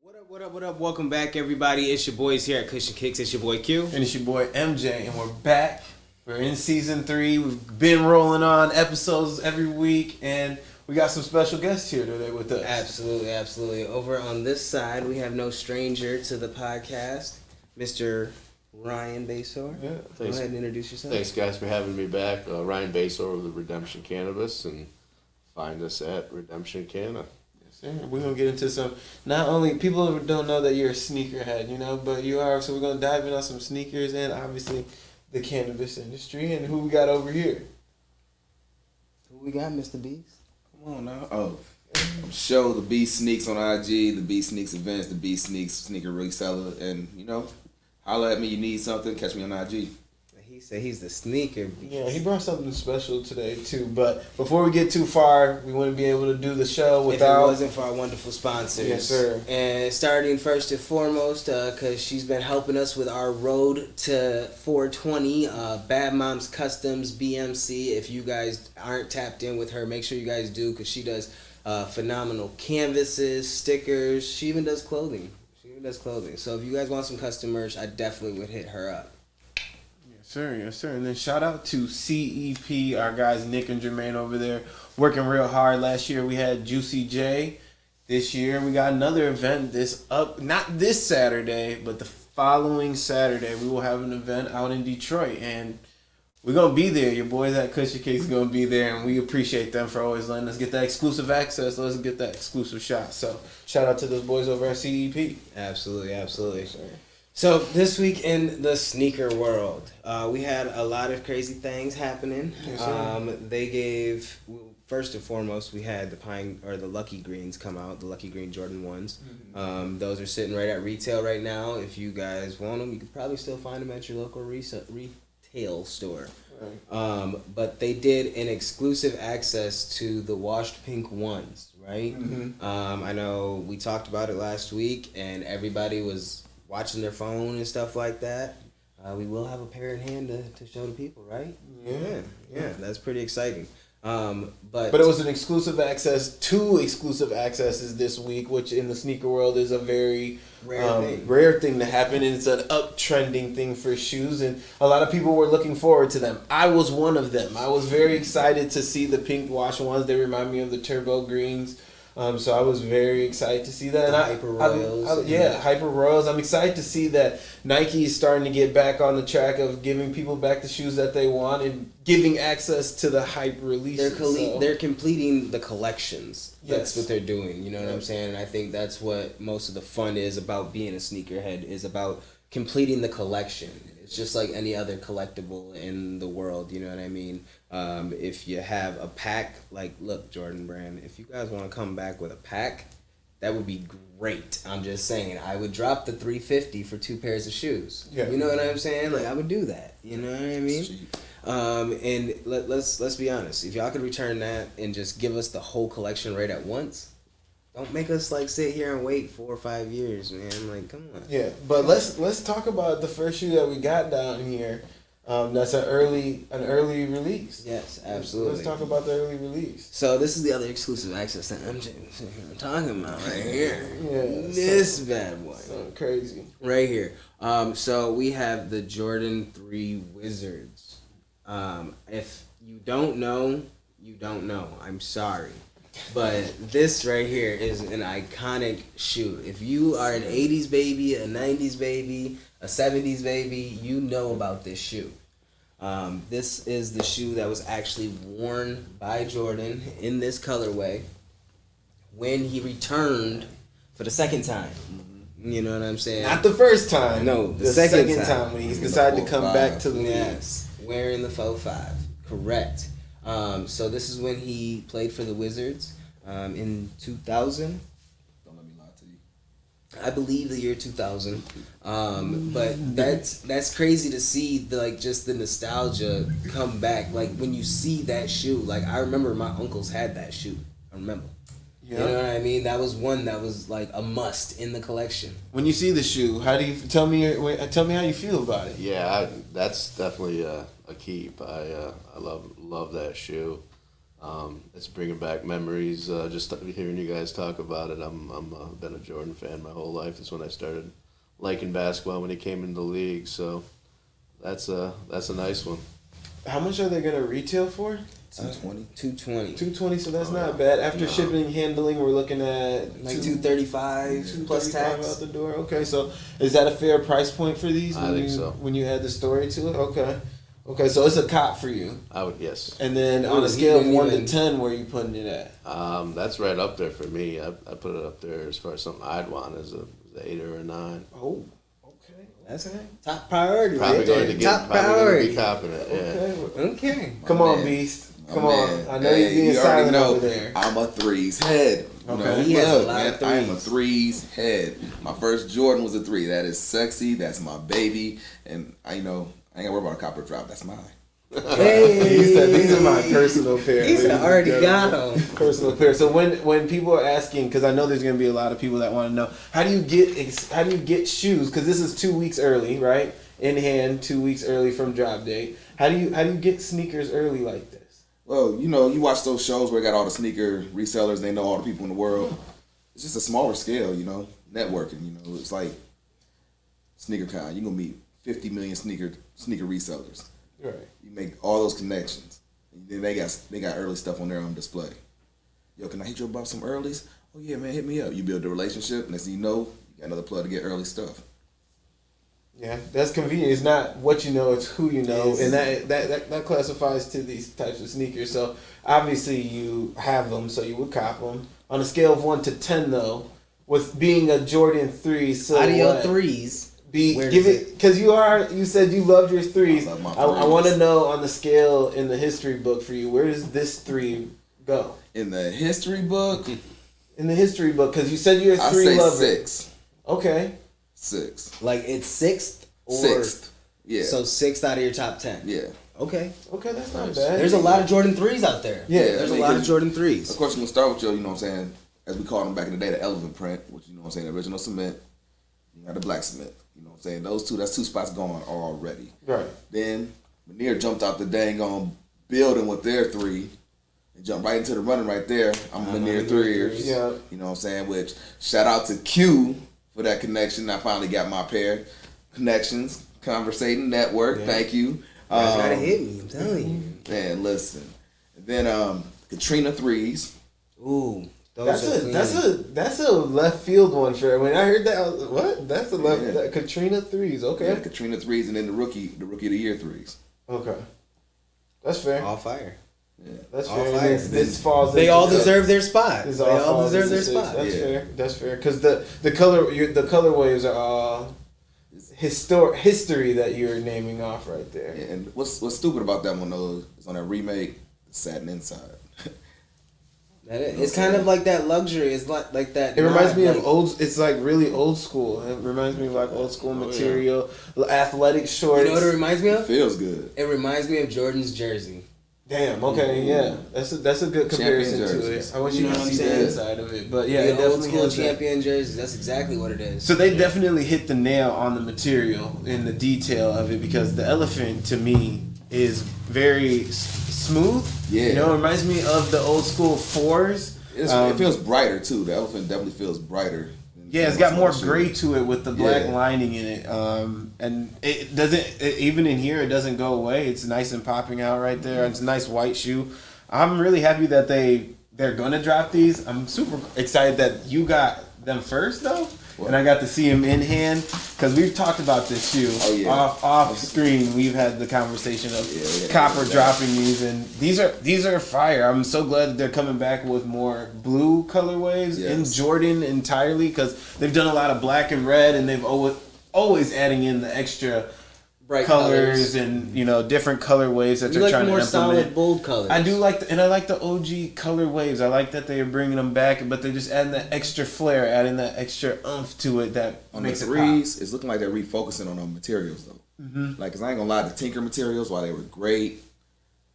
What up, what up, what up? Welcome back, everybody. It's your boys here at Cushion Kicks. It's your boy Q. And it's your boy MJ, and we're back. We're in season 3. We've been rolling on episodes every week, and we got some special guests here today with us. Absolutely, absolutely. Over on this side, we have no stranger to the podcast, Mr. Ryan Basore. Yeah. Go ahead and introduce yourself. Thanks, guys, for having me back. Ryan Basore with Redemption Cannabis, and find us at Redemption Canna. Yes, sir. We're going to get into some, not only, people don't know that you're a sneakerhead, but you are, so we're going to dive in on some sneakers and obviously the cannabis industry. And who we got over here? Who we got, Mr. Beast? Come on now. Oh, show the B Sneaks on IG, the B Sneaks events, the B Sneaks sneaker reseller, and holla at me. You need something? Catch me on IG. He said he's the sneaker beast. Yeah, he brought something special today too. But before we get too far, we wouldn't be able to do the show without. If it wasn't for our wonderful sponsors. Yes, sir. And starting first and foremost, because she's been helping us with our road to 420, Bad Moms Customs BMC. If you guys aren't tapped in with her, make sure you guys do, because she does phenomenal canvases, stickers. She even does clothing. So if you guys want some custom merch, I definitely would hit her up. Yes, sir. And then shout out to CEP, our guys Nick and Jermaine over there, working real hard. Last year we had Juicy J. This year we got another event not this Saturday, but the following Saturday we will have an event out in Detroit, and we're gonna be there. Your boys at Cushion Cakes are gonna be there, and we appreciate them for always letting us get that exclusive access. Let us get that exclusive shot. So shout out to those boys over at CEP. Absolutely. So this week in the sneaker world, we had a lot of crazy things happening. Yes, sir. They gave, first and foremost, we had the Lucky Greens come out, the Lucky Green Jordan 1s. Those are sitting right at retail right now. If you guys want them, you could probably still find them at your local retail store. Right. But they did an exclusive access to the washed pink ones, right? Mm-hmm. I know we talked about it last week, and everybody was watching their phone and stuff like that. We will have a pair in hand to show the people, right? Yeah, that's pretty exciting. But it was an exclusive access, 2 exclusive accesses this week, which in the sneaker world is a very rare thing to happen, and it's an uptrending thing for shoes, and a lot of people were looking forward to them. I was one of them. I was very excited to see the pink wash ones. They remind me of the turbo greens. So I was very excited to see that. And Hyper Royals. Hyper Royals. I'm excited to see that Nike is starting to get back on the track of giving people back the shoes that they want and giving access to the hype releases. They're completing the collections. That's Yes. what they're doing. You know what I'm saying? And I think that's what most of the fun is about being a sneakerhead, is about completing the collection. It's just like any other collectible in the world, you know what I mean? If you have a pack, look, Jordan Brand, if you guys want to come back with a pack, that would be great. I'm just saying, I would drop the $350 for 2 pairs of shoes. Yeah. You know what I'm saying? I would do that. You know what I mean? And let's be honest. If y'all could return that and just give us the whole collection right at once, don't make us sit here and wait 4 or 5 years, man. Come on. Yeah, but let's talk about the first shoe that we got down here. That's an early release. Yes, absolutely. Let's talk about the early release. So this is the other exclusive access that I'm talking about right here. Yeah, This bad boy. Something crazy. Right here. So we have the Jordan 3 Wizards. If you don't know, you don't know. I'm sorry. But this right here is an iconic shoe. If you are an 80s baby, a 90s baby, a 70s baby, you know about this shoe. This is the shoe that was actually worn by Jordan in this colorway when he returned for the second time. You know what I'm saying? Not the first time. No, the second time when he's decided to come back to the league. Yes, wearing the 4.5. Correct. So this is when he played for the Wizards in 2000. Don't let me lie to you. I believe the year 2000. But that's crazy to see just the nostalgia come back. When you see that shoe, I remember my uncles had that shoe. I remember. Yeah. You know what I mean? That was one that was a must in the collection. When you see the shoe, how do you tell me how you feel about it? Yeah, that's definitely a keep. I love that shoe. It's bringing back memories. Just hearing you guys talk about it. I'm been a Jordan fan my whole life. That's when I started liking basketball when he came into the league. So that's a nice one. How much are they gonna retail for? 220. 220. 220. So that's not bad. After shipping and handling, we're looking at Like 235 plus 235 tax. out the door. Okay, so is that a fair price point for these? I think so. When you add the story to it, okay, so it's a cop for you. I would yes. And then Ooh, on a he scale of didn't 1 even- to 10, where are you putting it at? That's right up there for me. I put it up there as far as something I'd want as an 8 or a 9. Oh, okay. That's top priority. Probably right going there. to get top probably going to priority. be copping it. Yeah. Okay. Come My on, man. Beast. My Come on. man. I know you're being you already silent know over there. I'm a threes head. You Okay. know, He has a look, lot man, of I am a threes. threes head. My first Jordan was a 3. That is sexy. That's my baby. And I ain't gotta worry about a copper drop. That's mine. Hey. He said these are my personal pair. He said, ladies and already gentlemen. got him. Personal pair. So when people are asking, because I know there's gonna be a lot of people that want to know, how do you get shoes? Because this is 2 weeks early, right? In hand, 2 weeks early from drop date. How do you get sneakers early like this? Well, you watch those shows where they got all the sneaker resellers. They know all the people in the world. It's just a smaller scale, networking. It's like SneakerCon. You're gonna meet 50 million sneaker resellers. Right. You make all those connections. And then they got early stuff on there on display. Yo, can I hit you about some earlies? Oh yeah, man, hit me up. You build a relationship, next thing you know, you got another plug to get early stuff. Yeah, that's convenient. It's not what you know; it's who you know, Yes. and that classifies to these types of sneakers. So obviously, you have them, so you would cop them. On a scale of 1 to 10, though, with being a Jordan 3, so Out of your what? threes. Where Give does it because you said you loved your threes. I love my I threes. want to know on the scale in the history book for you. Where does this 3 go In the history book, in the history book? Because you said you're a I 3 say lover. 6. Okay. 6. Like it's sixth or 6th. Yeah. so sixth out of your top 10. yeah. Okay. Okay, that's not Nice. bad. There's a lot of Jordan 3s out there. Yeah, There's a lot of Jordan 3s. Of course, you can start with your, you know what I'm saying, as we called them back in the day, the elephant print, which, you know what I'm saying, the original cement. You got the black cement. You know what I'm saying? That's 2 spots gone already. Right. Then, Manir jumped out the dang on building with their 3 and jumped right into the running right there. I'm Manir Manir 3ers. Yeah. You know what I'm saying? Which, shout out to Q for that connection. I finally got my pair. Connections, conversating, network. Yeah. Thank you. You guys gotta hit me, I'm telling you. Man, listen. And then Katrina 3s. Ooh. Those That's a left field one for when I heard that. I was, what? That's a left Yeah. that Katrina 3s. Okay. Yeah, Katrina 3s, and then the rookie of the year 3s. Okay. That's fair. all fire. Yeah. That's all fair. fire. And this falls. They into all the- deserve their spot. this They all falls deserve into their 6. spot. That's Yeah. fair. That's fair. Because the color waves are all history that you're naming off right there. Yeah, and what's stupid about that one though is on that remake, the satin inside. It's kind of like that luxury. It's like that. It reminds nod, me like, of old. It's like really old school. It reminds me of like old school yeah. material, athletic shorts. You know what it reminds me It of? feels good. It reminds me of Jordan's jersey. Damn. Okay. Yeah. That's a good comparison to jerseys. it. I want You you know to what I'm see the saying? inside of it. But yeah, The it old definitely school has that. champion jerseys. That's exactly what it is. So they definitely hit the nail on the material and the detail of it because the elephant to me is very smooth. Yeah. You know, it reminds me of the old school 4s. It feels brighter too. The elephant definitely feels brighter. than Yeah, it's what's got on more the shoe. gray to it with the black Yeah. lining in it. And it doesn't, even in here, it doesn't go away. It's nice and popping out right there. It's a nice white shoe. I'm really happy that they're going to drop these. I'm super excited that you got them first, though. What? And I got to see them in hand because we've talked about this shoe Oh, yeah. off screen. We've had the conversation of Yeah, Copper yeah. dropping these, and these are fire. I'm so glad that they're coming back with more blue colorways in Yes. Jordan entirely because they've done a lot of black and red, and they've always adding in the extra Bright colors and different colorways that You they're like trying more to implement. solid, bold colors. I do like, I like the OG color waves. I like that they're bringing them back, but they're just adding that extra flair, adding that extra oomph to it that On makes the it pop. threes, it's looking like they're refocusing on the materials though. Mm-hmm. Like, cause I ain't gonna lie, the Tinker materials, while they were great,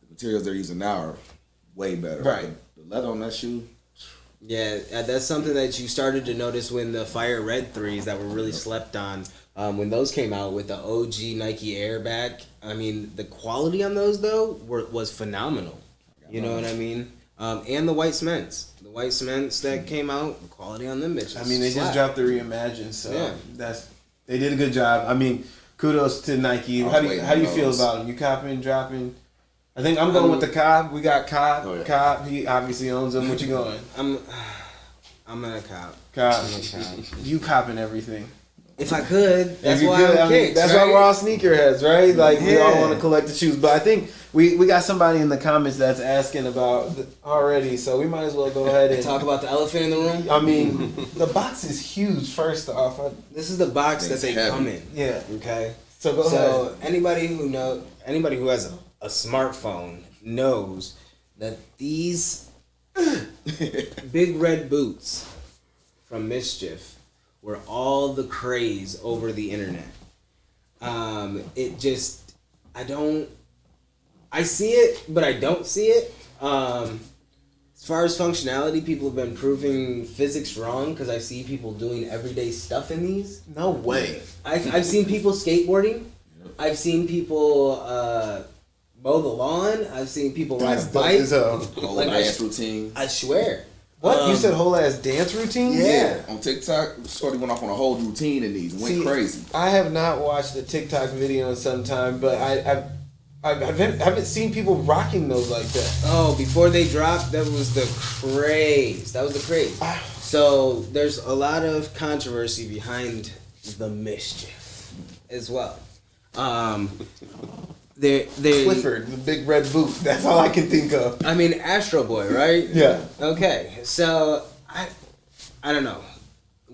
the materials they're using now are way better. Right. The leather on that shoe. Yeah, that's something that you started to notice when the Fire Red 3s that were really slept on, when those came out with the OG Nike Airbag. I mean, the quality on those, though, was phenomenal. You know what I mean? And the white cements. The white cements that came out, the quality on them bitches. I mean, they just dropped the Reimagined, so Yeah. they did a good job. I mean, kudos to Nike. How do you feel about them? You copying, dropping? I think I'm going with the Cobb. We got Cobb. Oh, yeah. Cobb. He obviously owns them. What you going? I'm gonna cop. Cobb. I'm gonna cop. You copping everything. If I could, that's If you why could, I'm I mean, kicks, that's right? why we're all sneakerheads, right? Like we all Yeah. want to collect the shoes. But I think we got somebody in the comments that's asking about already, so we might as well go ahead and Talk about the elephant in the room. I mean, the box is huge. First off, This is the box that they Heavy. come in. yeah. Okay. So go ahead. So anybody who has a smartphone knows that these big red boots from Mischief were all the craze over the internet. I see it, but I don't see it. As far as functionality, people have been proving physics wrong because I see people doing everyday stuff in these. No way. I've seen people skateboarding. I've seen people mow the lawn. I've seen people ride a bike. Whole Like, dance routine. I swear. What? You said whole ass dance routine? Yeah. On TikTok, Shorty went off on a whole routine in these and went See, crazy. I have not watched a TikTok video in some time, but I haven't seen people rocking those like that. Oh, before they dropped, that was the craze. So there's a lot of controversy behind the Mischief as well. They Clifford, the big red boot. That's all I can think of. I mean, Astro Boy, right? Yeah. Okay, so I don't know.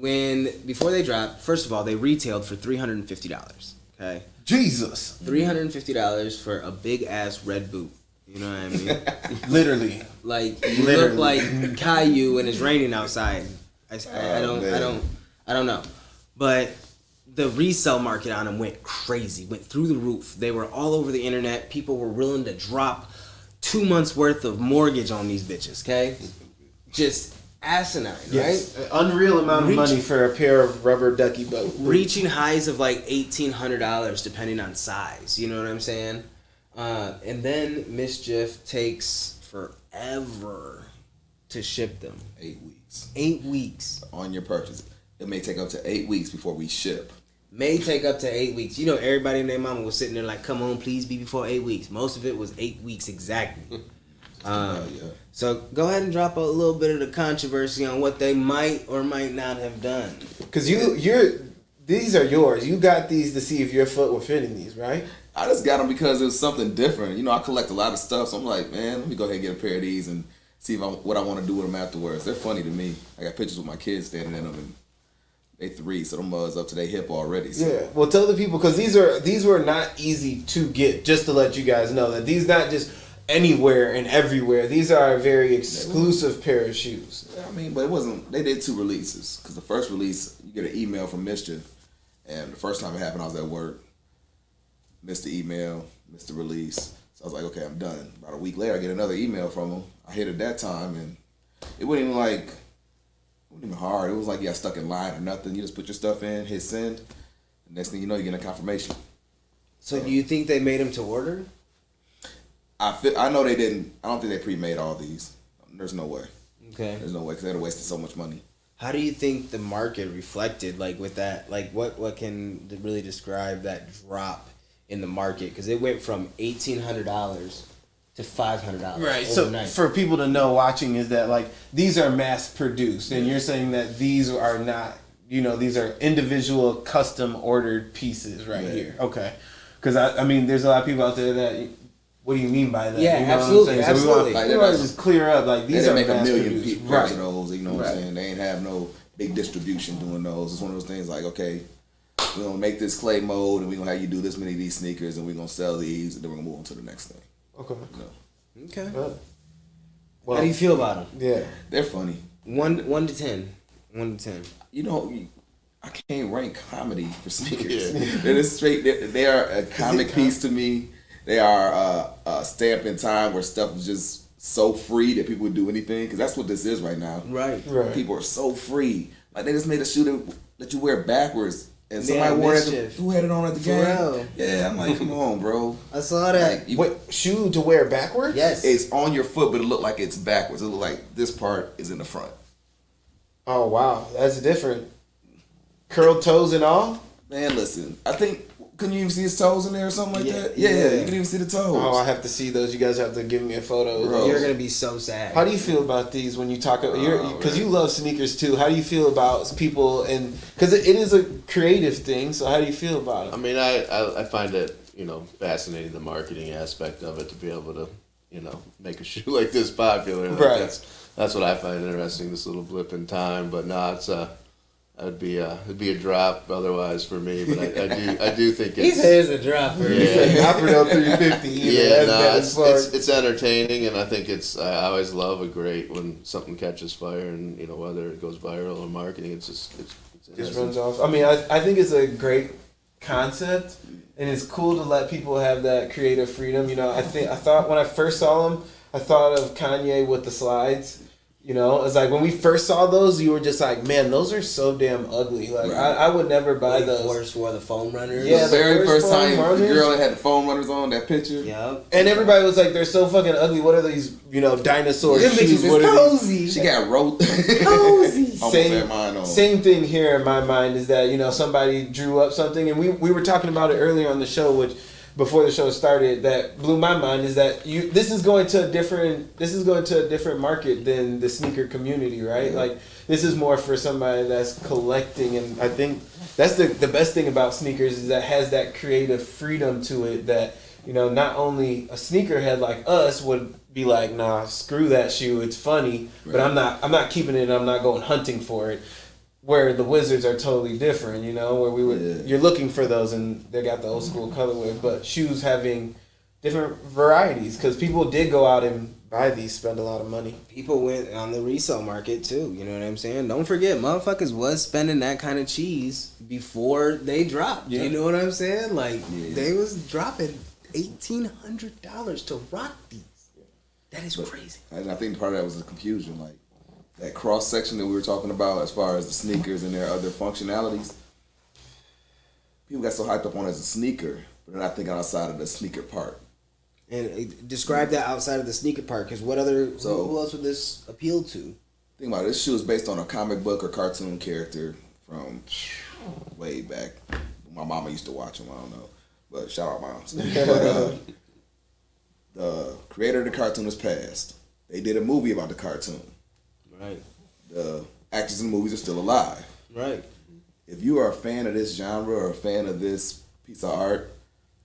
Before they dropped, first of all, they retailed for $350. Okay, Jesus. $350 for a big ass red boot. You know what I mean? Literally. Like you Literally. look like Caillou and it's raining outside. I don't know, but the resale market on them went crazy, went through the roof. They were all over the internet. People were willing to drop 2 months worth of mortgage on these bitches. Okay, just asinine, Yes. right? An unreal amount of money for a pair of rubber ducky boots. Reaching highs of like $1,800 depending on size. You know what I'm saying? And then Mischief takes forever to ship them. 8 weeks 8 weeks. on your purchase. It may take up to 8 weeks before we ship. May take up to 8 weeks. You know, everybody and their mama was sitting there like, come on, please be before 8 weeks. Most of it was 8 weeks exactly. Yeah. So go ahead and drop a little bit of the controversy on what they might or might not have done. Because these are yours. You got these to see if your foot will fit in these, right? I just got them because it was something different. You know, I collect a lot of stuff, so I'm like, man, let me go ahead and get a pair of these and see what I want to do with them afterwards. They're funny to me. I got pictures with my kids standing in them, and they 3, so them mugs up to their hip already. So. Yeah. Well, tell the people, because these were not easy to get. Just to let you guys know that these not just anywhere and everywhere. These are a very exclusive pair of shoes. I mean, but it wasn't. They did 2 releases because the first release, you get an email from Mischief, and the first time it happened, I was at work. Missed the email, missed the release. So I was like, okay, I'm done. About a week later, I get another email from them. I hit it that time, and it wasn't even hard. It was like you got stuck in line or nothing. You just put your stuff in, hit send. The next thing you know, you get a confirmation. So do you think they made them to order? I know they didn't. I don't think they pre-made all these. There's no way. Okay. There's no way because they'd have wasted so much money. How do you think the market reflected, like, with that? Like, what can really describe that drop in the market? Because it went from $1,800 to $500 Right. overnight. So for people to know watching is that like these are mass produced, and you're saying that these are not. These are individual custom ordered pieces right here. Okay. Because I mean, there's a lot of people out there that. What do you mean by that? Yeah, you know absolutely, what I'm saying? absolutely. So we want to just clear up like They these didn't are make a mass million produced. pairs Right. of those. You know what Right. I'm saying? They ain't have no big distribution doing those. It's one of those things like, okay, we're gonna make this clay mold, and we're gonna have you do this many of these sneakers, and we're gonna sell these, and then we're gonna move on to the next thing. Okay. You know, Okay. Well, How do you feel about them? Yeah. they're funny. 1 to 10. 1 to 10. You know, I can't rank comedy for sneakers. They're just straight. They are a comic piece to me. They are a stamp in time where stuff is just so free that people would do anything. Because that's what this is right now. Right. Right. People are so free. Like they just made a shoe that you wear backwards And somebody Yeah, wore it mischief. who had it on at the For game. real. Yeah, I'm like, come on, bro. I saw that. Like, you- Wait, shoe to wear backwards? Yes. it's on your foot, but it looked like it's backwards. It looked like this part is in the front. Oh wow, that's different. Curled toes and all. Man, listen, I think couldn't you even see his toes in there or something like Yeah, that? Yeah, yeah. you can even see the toes. Oh, I have to see those. You guys have to give me a photo. Bro. You're gonna be so sad. How do you feel about these when you talk? Because man. you love sneakers too. How do you feel about people and because it is a creative thing? So how do you feel about I it? mean, I find it, fascinating, the marketing aspect of it, to be able to, make a shoe like this popular. Like Right. That's what I find interesting, this little blip in time. But no, it'd be a drop otherwise for me. But I do think He it's. says a dropper. Yeah. I put up 350. Yeah, no, it's entertaining, and I think I always love when something catches fire, and whether it goes viral or marketing, it's Just runs off. I mean, I think it's a great concept, and it's cool to let people have that creative freedom. I thought when I first saw them, I thought of Kanye with the slides. It's like when we first saw those, you were just like, man, those are so damn ugly. Like Right. I would never buy Like those. Forrest wore the foam runners. Yeah, the very first first time foam the runners. girl that had the foam runners on that picture. Yep. And everybody was like, they're so fucking ugly. What are these, dinosaur Them shoes? bitches What is are these? cozy. She got wrote. Cozy. Almost Same- had mine on. Same thing here in my mind is that, somebody drew up something, and we were talking about it earlier on the show, which before the show started, that blew my mind is that this is going to a different market than the sneaker community, right? Yeah. Like this is more for somebody that's collecting, and I think that's the best thing about sneakers is that it has that creative freedom to it that not only a sneakerhead like us would be like, nah, screw that shoe, it's funny, but Right. I'm not keeping it, I'm not going hunting for it. Where the Wizards are totally different, where you're looking for those, and they got the old school colorway, but shoes having different varieties because people did go out and buy these, spend a lot of money. People went on the resale market too. You know what I'm saying? Don't forget, motherfuckers was spending that kind of cheese before they dropped. Yeah. You know what I'm saying? Like Yeah. they was dropping $1,800 to rock these. That is crazy. And I think part of that was the confusion, like that cross section that we were talking about as far as the sneakers and their other functionalities. People got so hyped up on it as a sneaker, but they're not thinking outside of the sneaker part. And describe that outside of the sneaker part, because what other who else would this appeal to? Think about it. This shoe is based on a comic book or cartoon character from way back. My mama used to watch them. I don't know, but shout out moms. But the creator of the cartoon has passed. They did a movie about the cartoon. Right. The actors in the movies are still alive. Right. If you are a fan of this genre or a fan of this piece of art,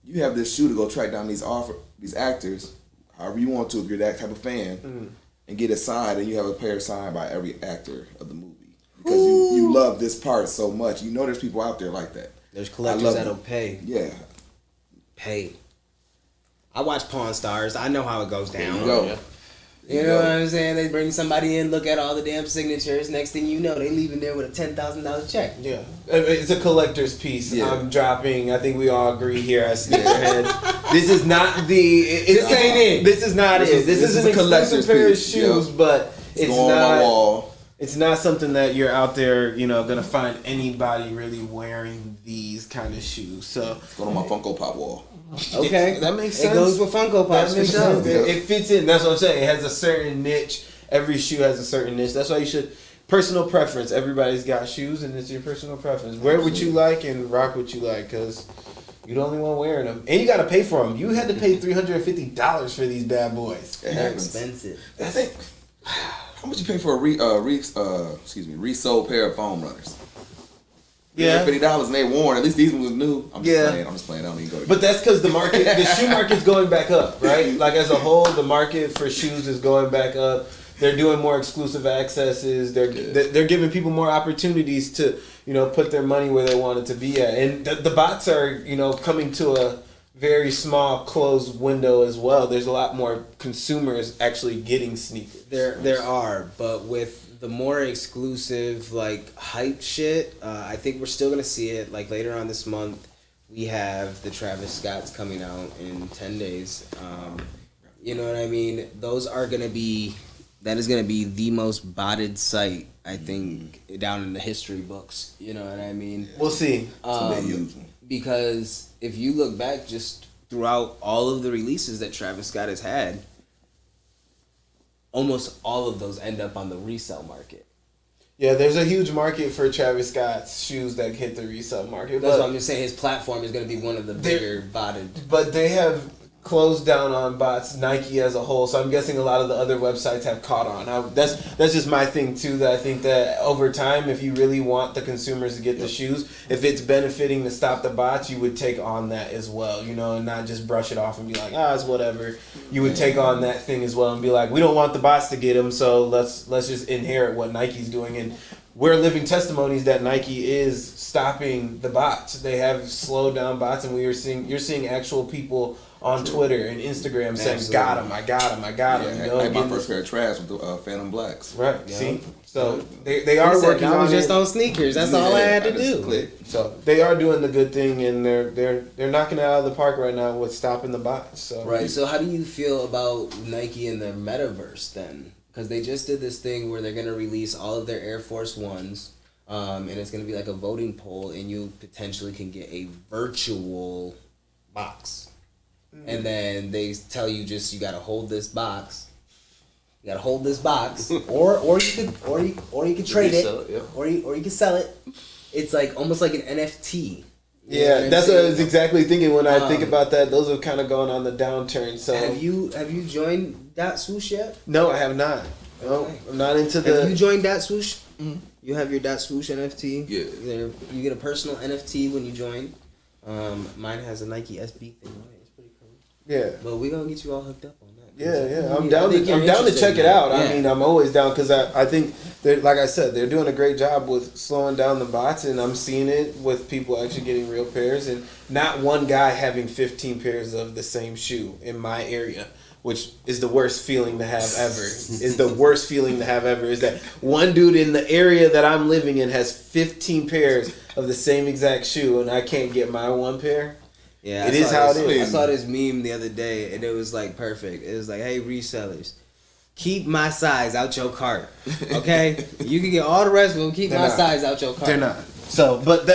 you have this shoe to go track down these actors, however you want to, if you're that type of fan, and get it signed, and you have a pair signed by every actor of the movie. Because you love this part so much. There's people out there like that. There's collectors love that'll it. pay. Yeah. Pay. I watch Pawn Stars. I know how it goes There down. you go. Yeah. You know what I'm saying? They bring somebody in, look at all the damn signatures. Next thing you know, they leaving there with a $10,000 check. Yeah, it's a collector's piece. Yeah. I'm dropping. I think we all agree here as sneakerheads. This is not the. This ain't it. This is not it. This is an a collector's expensive pair of piece. shoes, Yep. but It's it's going on my not. wall. It's not something that you're out there, gonna find anybody really wearing these kind of shoes. So It's going on my Funko Pop wall. Okay. that makes It sense. goes with Funko Pops That for makes sure. sense. It fits in. That's what I'm saying. It has a certain niche. Every shoe has a certain niche. That's why you should. Personal preference. Everybody's got shoes, and it's your personal preference. Wear what you like and rock what you like, because you're the only one wearing them, and you got to pay for them. You had to pay $350 for these bad boys. It They're happens. expensive. I think. How much you pay for a resold pair of foam runners? Yeah. $50 and they worn. At least these ones was new. I'm just Yeah. playing. I don't even go to. But that's because the market, the shoe market's going back up, right? Like as a whole, the market for shoes is going back up. They're doing more exclusive accesses. They're giving people more opportunities to put their money where they want it to be at. And the bots are coming to a very small closed window as well. There's a lot more consumers actually getting sneakers. There are, but with the more exclusive like hype shit, I think we're still gonna see it. Like later on this month, we have the Travis Scott's coming out in 10 days. You know what I mean? Those are gonna be That is going to be the most botted site, I think, down in the history books. You know what I mean? We'll see. Because if you look back just throughout all of the releases that Travis Scott has had, almost all of those end up on the resale market. Yeah, there's a huge market for Travis Scott's shoes that hit the resale market. That's what I'm just saying. His platform is going to be one of the bigger botted. But they have closed down on bots, Nike as a whole. So I'm guessing a lot of the other websites have caught on. That's just my thing too. That I think that over time, if you really want the consumers to get the shoes, if it's benefiting to stop the bots, you would take on that as well. You know, and not just brush it off and be like, it's whatever. You would take on that thing as well and be like, we don't want the bots to get them, so let's just inherit what Nike's doing. And we're living testimonies that Nike is stopping the bots. They have slowed down bots, and you're seeing actual people on Twitter and Instagram saying, "Got him! I got him! I got him!" Yeah, you know, I had my first pair of trash with the Phantom Blacks. Right. Yeah. See, so they are working I on was just it. on sneakers. That's all I had to I just do. clicked. So they are doing the good thing, and they're knocking it out of the park right now with stopping the bots. So Right. So how do you feel about Nike and their metaverse then? Because they just did this thing where they're gonna release all of their Air Force Ones, and it's gonna be like a voting poll, and you potentially can get a virtual box. And then they tell you you gotta hold this box. You gotta hold this box, or you could trade it, Resell it, yeah. or you can sell it. It's like almost like an NFT. You know yeah, I'm that's what I saying? was exactly thinking when I think about that. Those are kind of going on the downturn. So Have you joined Dot Swoosh yet? No, I have not. No, Okay. I'm not into Have you the. joined Dot Swoosh? You have your Dot Swoosh NFT. Yeah. You get a personal NFT when you join. Mine has a Nike SB thing on it. It's pretty cool. Yeah. But we're gonna get you all hooked up on that. Yeah. I'm I down. think you're I'm down to interested check in it that. out. Yeah. I mean, I'm always down because I think they're, like I said, they're doing a great job with slowing down the bots, and I'm seeing it with people actually getting real pairs, and not one guy having 15 pairs of the same shoe in my area, which is the worst feeling to have ever. Is the worst feeling to have ever. Is that one dude in the area that I'm living in has 15 pairs of the same exact shoe, and I can't get my one pair. Yeah, It is how it is. I saw this meme the other day, and it was like perfect. It was like, "Hey, resellers, keep my size out your cart, okay? You can get all the rest of them. Keep They're my not. size out your cart." They're not. So, but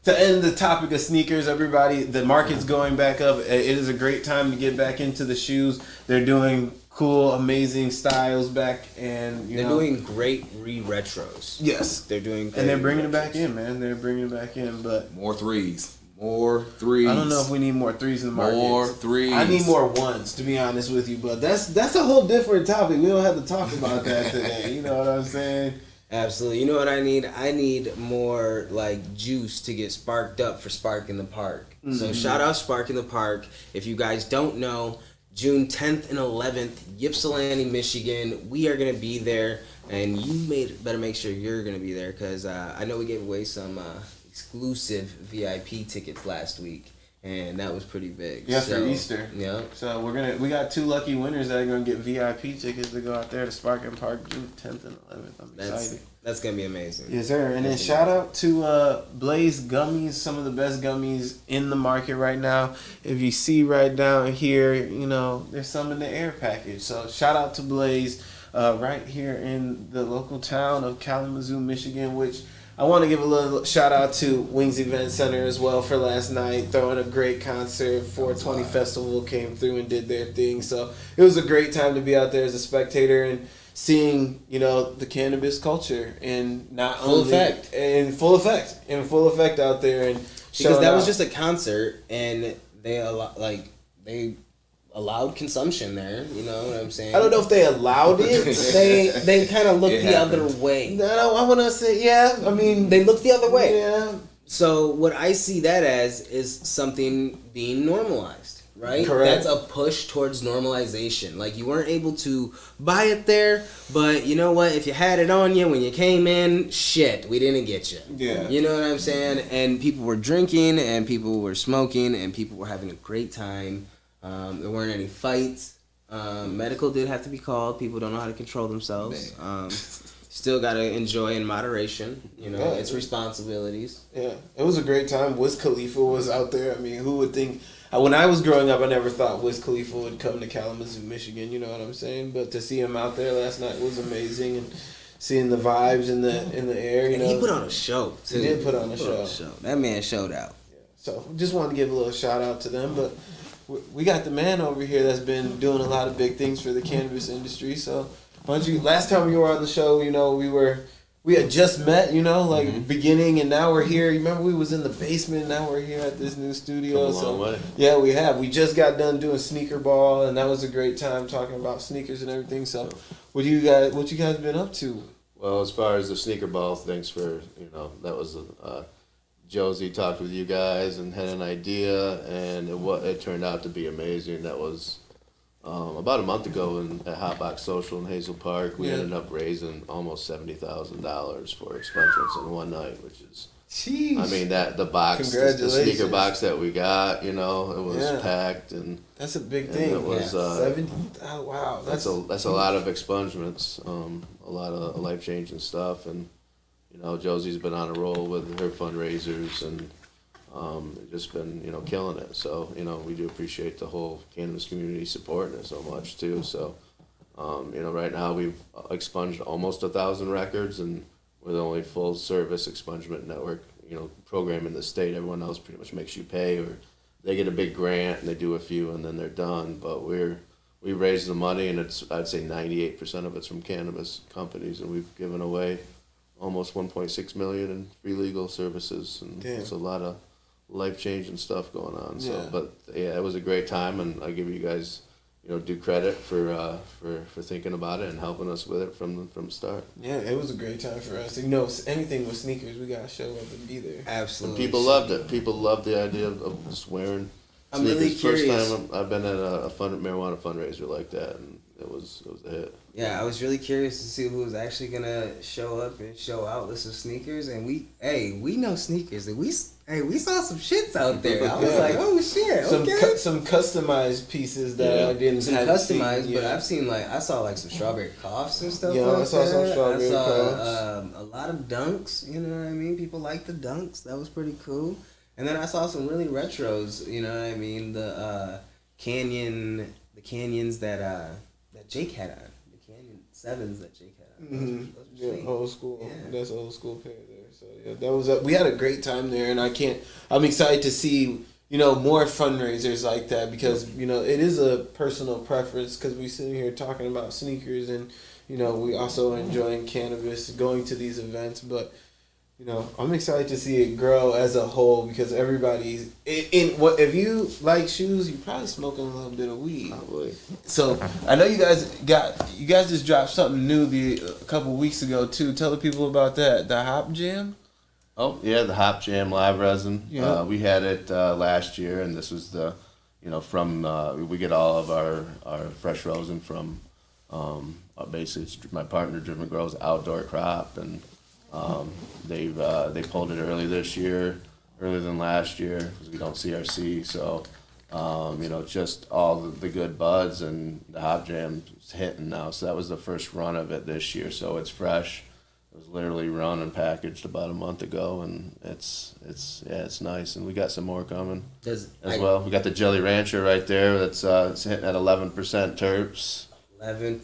to end the topic of sneakers, everybody, the market's going back up. It is a great time to get back into the shoes. They're doing cool, amazing styles back, and They're doing great retros. Yes, They're doing, and they're bringing it retros. back in, man. They're bringing it back in, but More threes. More threes. I don't know if we need more threes in the market. More threes. I need more ones, to be honest with you. But that's a whole different topic. We don't have to talk about that today. You know what I'm saying? Absolutely. You know what I need? I need more like juice to get sparked up for Spark in the Park. So shout out Spark in the Park. If you guys don't know, June 10th and 11th, Ypsilanti, Michigan. We are going to be there, and you better make sure you're going to be there, because I know we gave away some exclusive VIP tickets last week, and that was pretty big. Yeah, for Easter. Yeah. So we got 2 lucky winners that are gonna get VIP tickets to go out there to Spark and Park June 10th and 11th. I'm excited. That's gonna be amazing. Yes, sir. And then shout out to Blaze Gummies, some of the best gummies in the market right now. If you see right down here, you know, there's some in the air package. So shout out to Blaze right here in the local town of Kalamazoo, Michigan, which I want to give a little shout out to Wings Event Center as well for last night, throwing a great concert. 420 Festival came through and did their thing. So it was a great time to be out there as a spectator and seeing, you know, the cannabis culture and not Full only effect. in full effect out there, and Because that was out. just a concert, and they allowed consumption there. You know what I'm saying? I don't know if they allowed it. They kind of looked It the other happened. way. No, I want to say, yeah. I mean, They looked the other way. yeah. So what I see that as is something being normalized, right? Correct. That's a push towards normalization. Like, you weren't able to buy it there, but you know what? If you had it on you when you came in, shit, we didn't get you. Yeah. You know what I'm saying? And people were drinking, and people were smoking, and people were having a great time. There weren't any fights. Medical did have to be called. People don't know how to control themselves. Still got to enjoy in moderation. You know, Yeah. it's responsibilities. Yeah, it was a great time. Wiz Khalifa was out there. I mean, who would think? when I was growing up, I never thought Wiz Khalifa would come to Kalamazoo, Michigan. You know what I'm saying? But to see him out there last night was amazing, and seeing the vibes in the air. You And know, he put on a show too. He did put on a show. That man showed out. So just wanted to give a little shout out to them. But we got the man over here that's been doing a lot of big things for the cannabis industry. So why don't you? Last time you were on the show, you know, we had just met, you know, like beginning, and now we're here. You remember we was in the basement, now we're here at this new studio. Come a long way. Yeah, we have. We just got done doing sneaker ball, and that was a great time talking about sneakers and everything. So, what you guys been up to? Well, as far as the sneaker ball, thanks for, that was Josie talked with you guys and had an idea, and it turned out to be amazing. That was about a month ago at Hotbox Social in Hazel Park. We ended up raising almost $70,000 for expungements in one night, which is, Jeez. I mean, the sneaker box that we got, it was packed, and that's a big thing. It was 70. Oh, wow, that's a lot of expungements, a lot of life changing stuff, and Josie's been on a roll with her fundraisers and just been killing it. So we do appreciate the whole cannabis community supporting it so much too. So right now we've expunged almost 1,000 records, and we're the only full service expungement network program in the state. Everyone else pretty much makes you pay, or they get a big grant and they do a few and then they're done. But we raise the money, and I'd say 98% of it's from cannabis companies, and we've given away almost 1.6 million in free legal services, and it's a lot of life-changing stuff going on. So, but it was a great time, and I give you guys, due credit for thinking about it and helping us with it from the start. Yeah, it was a great time for us. Anything with sneakers, we gotta show up and be there. Absolutely. And people loved it. People loved the idea of just wearing I'm sneakers. really curious. First time I've been at a marijuana fundraiser like that, and it was a hit. Yeah, I was really curious to see who was actually gonna show up and show out with some sneakers, and we know sneakers, and we saw some shits out there. I was like, oh shit, okay. Some customized pieces that I didn't some have customized, seen, but I saw some strawberry coughs and stuff. Yeah, I saw some strawberry coughs. A lot of dunks. You know what I mean? People like the dunks. That was pretty cool. And then I saw some really retros. You know what I mean? The canyons that Jake had on. Canyon 7s that Jake had. Mm-hmm. Yeah, old school. Yeah. That's old school pair there. So yeah, that was we had a great time there, and I'm excited to see more fundraisers like that, because it is a personal preference, because we sitting here talking about sneakers, and we also enjoying cannabis, going to these events, but I'm excited to see it grow as a whole, because everybody's if you like shoes, you're probably smoking a little bit of weed. Probably. So I know you guys just dropped something new a couple weeks ago too. Tell the people about that. The Hop Jam. Oh yeah, the Hop Jam live resin. Yeah. We had it last year, and this was the from we get all of our fresh rosin from basically it's my partner Driven Grows Outdoor Crop, and they pulled it early this year, earlier than last year, because we don't CRC. So, just all the good buds, and the Hop Jam's hitting now. So that was the first run of it this year. So it's fresh. It was literally run and packaged about a month ago, and it's nice. And we got some more coming well. We got the Jelly Rancher right there. That's it's hitting at 11% terps. 11%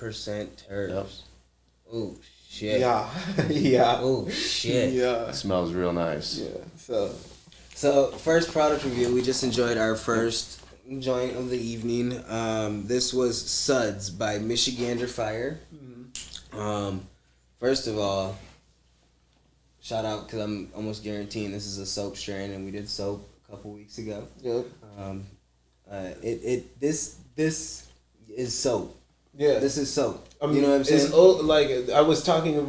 terps. Yep. Oh shit. Yeah. Yeah. Oh shit. Yeah. It smells real nice. Yeah. So first product review. We just enjoyed our first joint of the evening. This was Suds by Michigander Fire. Mm-hmm. First of all, shout out, because I'm almost guaranteeing this is a soap strain, and we did soap a couple weeks ago. Yep. This is soap. Yeah. This is soap. I mean, you know what I'm saying? It's old,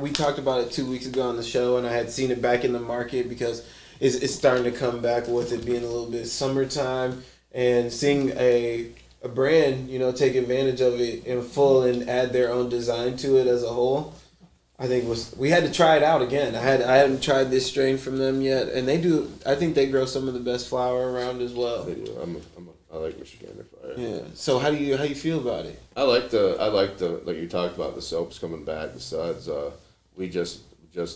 we talked about it 2 weeks ago on the show, and I had seen it back in the market, because it's starting to come back with it being a little bit summertime, and seeing a brand, take advantage of it in full and add their own design to it as a whole. I think we had to try it out again. I hadn't tried this strain from them yet, and I think they grow some of the best flower around as well. They do. I like Michigander Fire. Yeah. So how do you feel about it? I like the like you talked about, the soaps coming back. The Suds. We just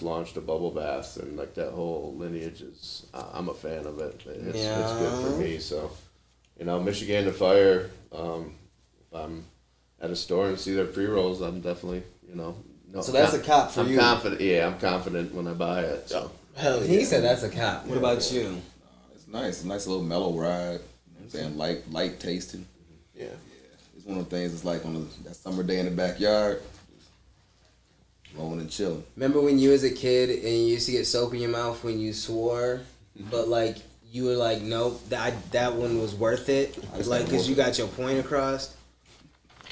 launched a bubble bath, and like that whole lineage is. I'm a fan of it. It's good for me. So Michigan to Fire. If I'm at a store and see their pre rolls, I'm definitely no. So that's a cop for I'm you. confident. Yeah, I'm confident when I buy it. So. Hell yeah. He said that's a cop. What about you? It's nice. A nice little mellow ride. You know what I'm saying? Light tasting. Yeah. It's one of the things. It's like on that summer day in the backyard, rolling and chilling. Remember when you was a kid and you used to get soap in your mouth when you swore, but like you were like, nope, that one was worth it, like because you got your point across.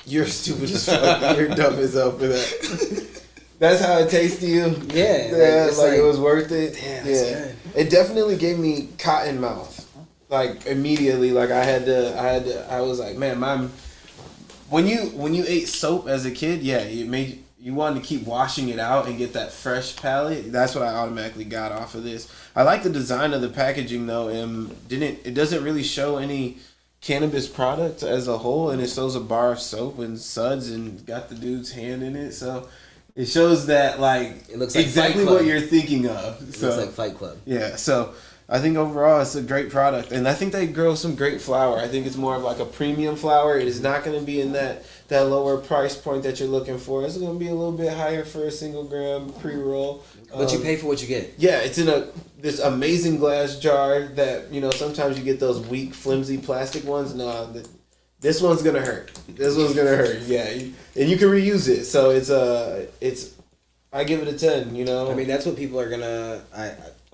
You're stupid as fuck. You're dumb as hell for that. That's how it tastes to you? Yeah. Yeah, it's like it was worth it? Damn, that's good. It definitely gave me cotton mouth. Like immediately, like I was like, man, when you ate soap as a kid, yeah, you wanted to keep washing it out and get that fresh palate. That's what I automatically got off of this. I like the design of the packaging though, and it doesn't really show any cannabis product as a whole, and it shows a bar of soap and suds and got the dude's hand in it, so it shows that like it looks like exactly what you're thinking of. It so, looks like Fight Club. Yeah, so I think overall it's a great product, and I think they grow some great flower. I think it's more of like a premium flower. It is not going to be in that lower price point that you're looking for. It's going to be a little bit higher for a single gram pre-roll. But you pay for what you get. Yeah, it's in this amazing glass jar that, sometimes you get those weak, flimsy plastic ones. No, this one's going to hurt. This one's going to hurt, yeah. And you can reuse it, so I give it a 10, I mean, that's what people are going to...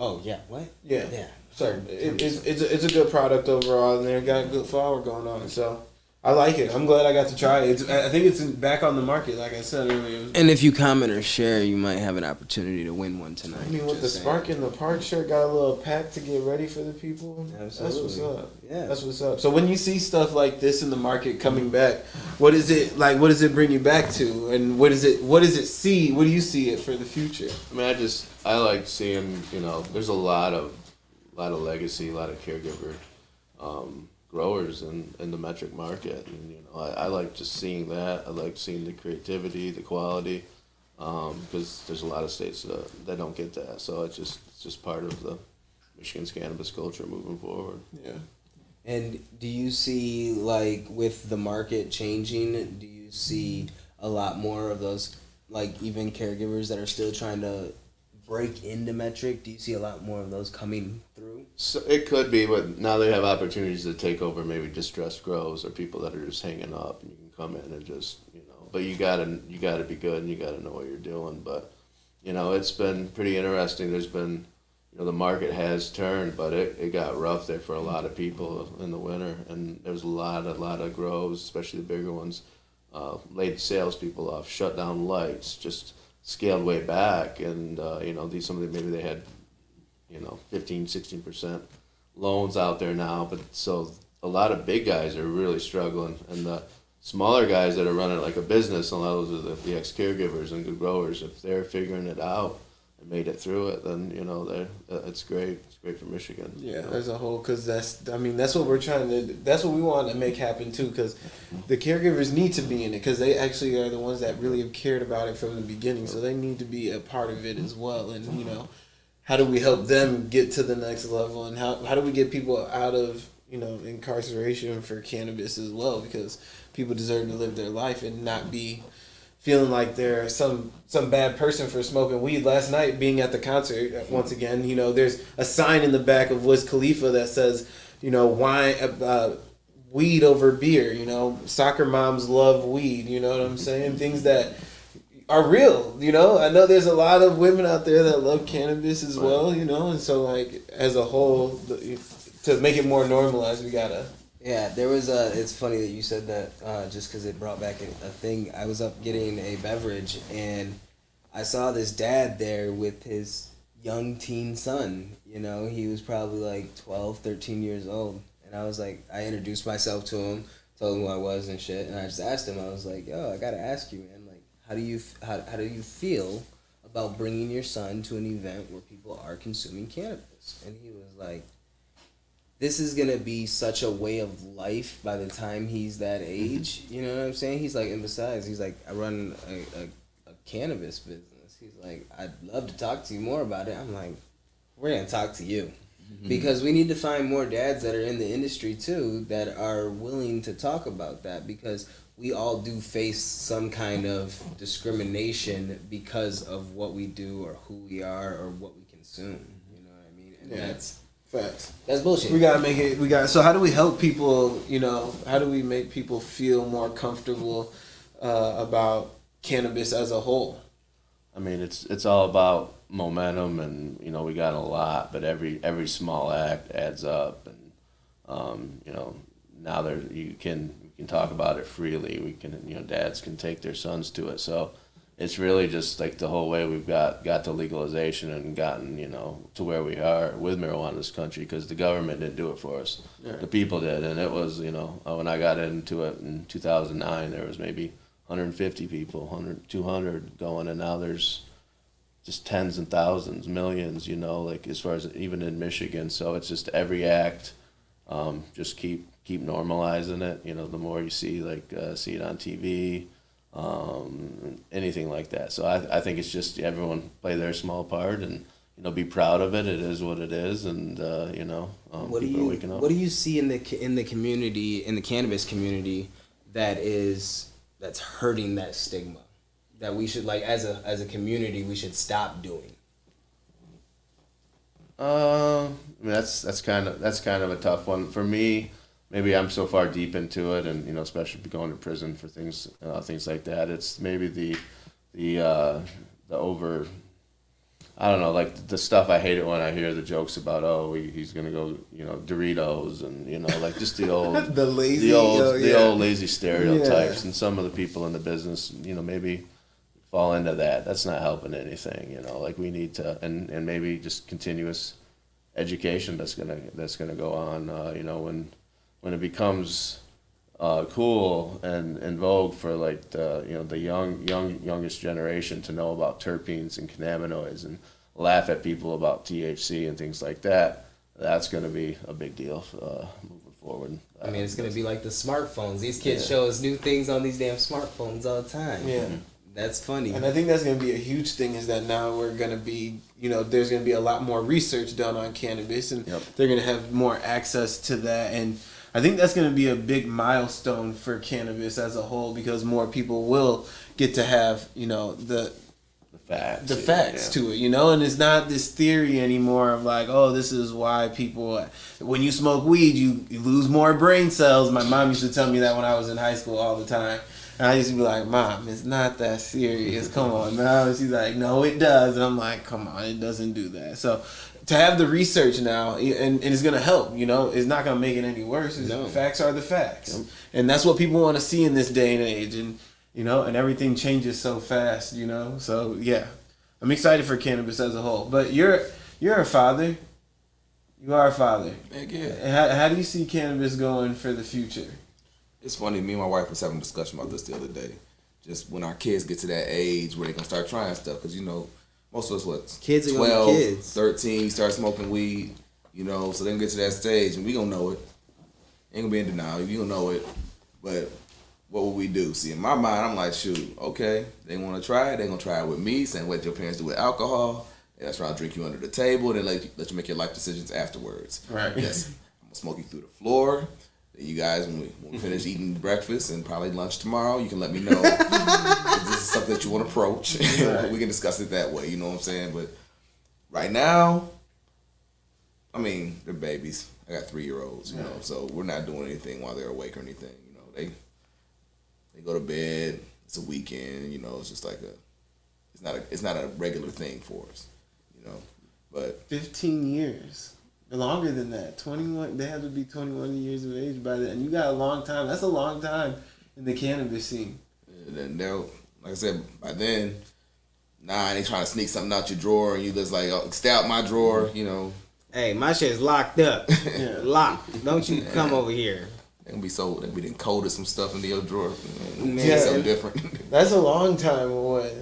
Oh, yeah, what? Yeah. Yeah. So it's a good product overall, and they got a good flower going on. So I like it. I'm glad I got to try it. I think it's back on the market, like I said earlier. And if you comment or share, you might have an opportunity to win one tonight. I mean, with the Spark in the Park shirt, got a little pack to get ready for the people. Absolutely. That's what's up. Yeah. That's what's up. So when you see stuff like this in the market coming back, what is it like? What does it bring you back to? And what does it see? What do you see it for the future? I mean, I like seeing, there's a lot of legacy, a lot of caregiver growers in the metric market, and I like just seeing that. I like seeing the creativity, the quality, because there's a lot of states that don't get that. So it's just part of the Michigan's cannabis culture moving forward. Yeah. And do you see, like, with the market changing, do you see a lot more of those, like, even caregivers that are still trying to break into metric? Do you see a lot more of those coming through? So it could be, but now they have opportunities to take over maybe distressed grows or people that are just hanging up, and you can come in and just, but you gotta be good and you gotta know what you're doing. But, it's been pretty interesting. There's been, the market has turned, but it got rough there for a lot of people in the winter, and there was a lot of grows, especially the bigger ones, laid salespeople off, shut down lights, just scaled way back, and maybe they had 15-16% loans out there now, but so a lot of big guys are really struggling, and the smaller guys that are running like a business, a lot of those are the ex caregivers and good growers. If they're figuring it out and made it through it, then it's great. It's great for Michigan. Yeah, as a whole, because that's what we're trying to. That's what we want to make happen too. Because the caregivers need to be in it, because they actually are the ones that really have cared about it from the beginning. So they need to be a part of it as well. And how do we help them get to the next level? And how do we get people out of incarceration for cannabis as well? Because people deserve to live their life and not be feeling like they're some bad person for smoking weed. Last night, being at the concert, once again, there's a sign in the back of Wiz Khalifa that says, wine, weed over beer. Soccer moms love weed. You know what I'm saying? Things that are real. I know there's a lot of women out there that love cannabis as well. And so like as a whole, to make it more normalized, we gotta. Yeah, there was it's funny that you said that just because it brought back a thing. I was up getting a beverage, and I saw this dad there with his young teen son. He was probably like 12, 13 years old. And I was like, I introduced myself to him, told him who I was and shit. And I just asked him, I was like, yo, I got to ask you, man, like, how do you feel about bringing your son to an event where people are consuming cannabis? And he was like, this is going to be such a way of life by the time he's that age. You know what I'm saying? He's like, and besides, he's like, I run a cannabis business. He's like, I'd love to talk to you more about it. I'm like, we're going to talk to you. Because we need to find more dads that are in the industry too that are willing to talk about that, because we all do face some kind of discrimination because of what we do or who we are or what we consume. You know what I mean? And that's facts. That's bullshit. We gotta make it. So how do we help people? How do we make people feel more comfortable about cannabis as a whole? I mean, it's all about momentum, and we got a lot, but every small act adds up, and now you can talk about it freely. We can dads can take their sons to it, so it's really just like the whole way we've got to legalization and gotten to where we are with marijuana in this country, because the government didn't do it for us. Yeah. The people did, and it was when I got into it in 2009, there was maybe 150 people, 100, 200 going, and now there's just tens and thousands, millions, like as far as even in Michigan. So it's just every act, just keep normalizing it. The more you see, see it on TV, anything like that. So I think it's just everyone play their small part and, be proud of it. It is what it is, and what people are waking up. What do you see in the community, in the cannabis community, that's hurting that stigma, that we should, as a community, we should stop doing? I mean, that's kind of a tough one for me. Maybe I'm so far deep into it, and especially going to prison for things like that. It's maybe the over. I don't know, like the stuff. I hate it when I hear the jokes about he's gonna go Doritos, and just the old the old lazy stereotypes, and some of the people in the business maybe fall into that. That's not helping anything. We need to, and maybe just continuous education that's gonna go on. When it becomes cool and in vogue for the youngest generation to know about terpenes and cannabinoids and laugh at people about THC and things like that, that's going to be a big deal moving forward. I mean, it's going to be like the smartphones. These kids show us new things on these damn smartphones all the time. Yeah. That's funny. And I think that's going to be a huge thing, is that now we're going to be, there's going to be a lot more research done on cannabis, and they're going to have more access to that. And I think that's going to be a big milestone for cannabis as a whole, because more people will get to have, the facts to it, and it's not this theory anymore of this is why people, when you smoke weed, you lose more brain cells. My mom used to tell me that when I was in high school all the time. And I used to be like, Mom, it's not that serious. Come on now. And she's like, no, it does. And I'm like, come on, it doesn't do that. So to have the research now, and it's going to help, it's not going to make it any worse. No. Facts are the facts. Yep. And that's what people want to see in this day and age. And, and everything changes so fast, So, yeah, I'm excited for cannabis as a whole. But you're a father. You are a father. Heck yeah. How do you see cannabis going for the future? It's funny, me and my wife was having a discussion about this the other day. Just when our kids get to that age where they're going to start trying stuff. Because, most of us, kids are 12, kids. 13, start smoking weed, so they can get to that stage, and we going to know it. Ain't going to be in denial. You going to know it. But what will we do? See, in my mind, I'm like, shoot, okay, they want to try it. They're going to try it with me, same way that your parents do with alcohol. That's why I'll drink you under the table, and then let you make your life decisions afterwards. Right. Yes. I'm going to smoke you through the floor. You guys, when we finish eating breakfast and probably lunch tomorrow, you can let me know if this is something that you want to approach. Right. We can discuss it that way, you know what I'm saying? But right now, I mean, they're babies. I got 3-year-olds, you know, so we're not doing anything while they're awake or anything. They go to bed. It's a weekend, it's just like it's not a regular thing for us, But 15 years. Longer than that. 21. They have to be 21 years of age by then. And you got a long time. That's a long time in the cannabis scene. And then they'll, like I said, by then, they trying to sneak something out your drawer, and you just stay out my drawer, Hey, my shit's locked up. Locked. Don't you come over here. They done coded some stuff into your drawer. Yeah, something different. That's a long time away.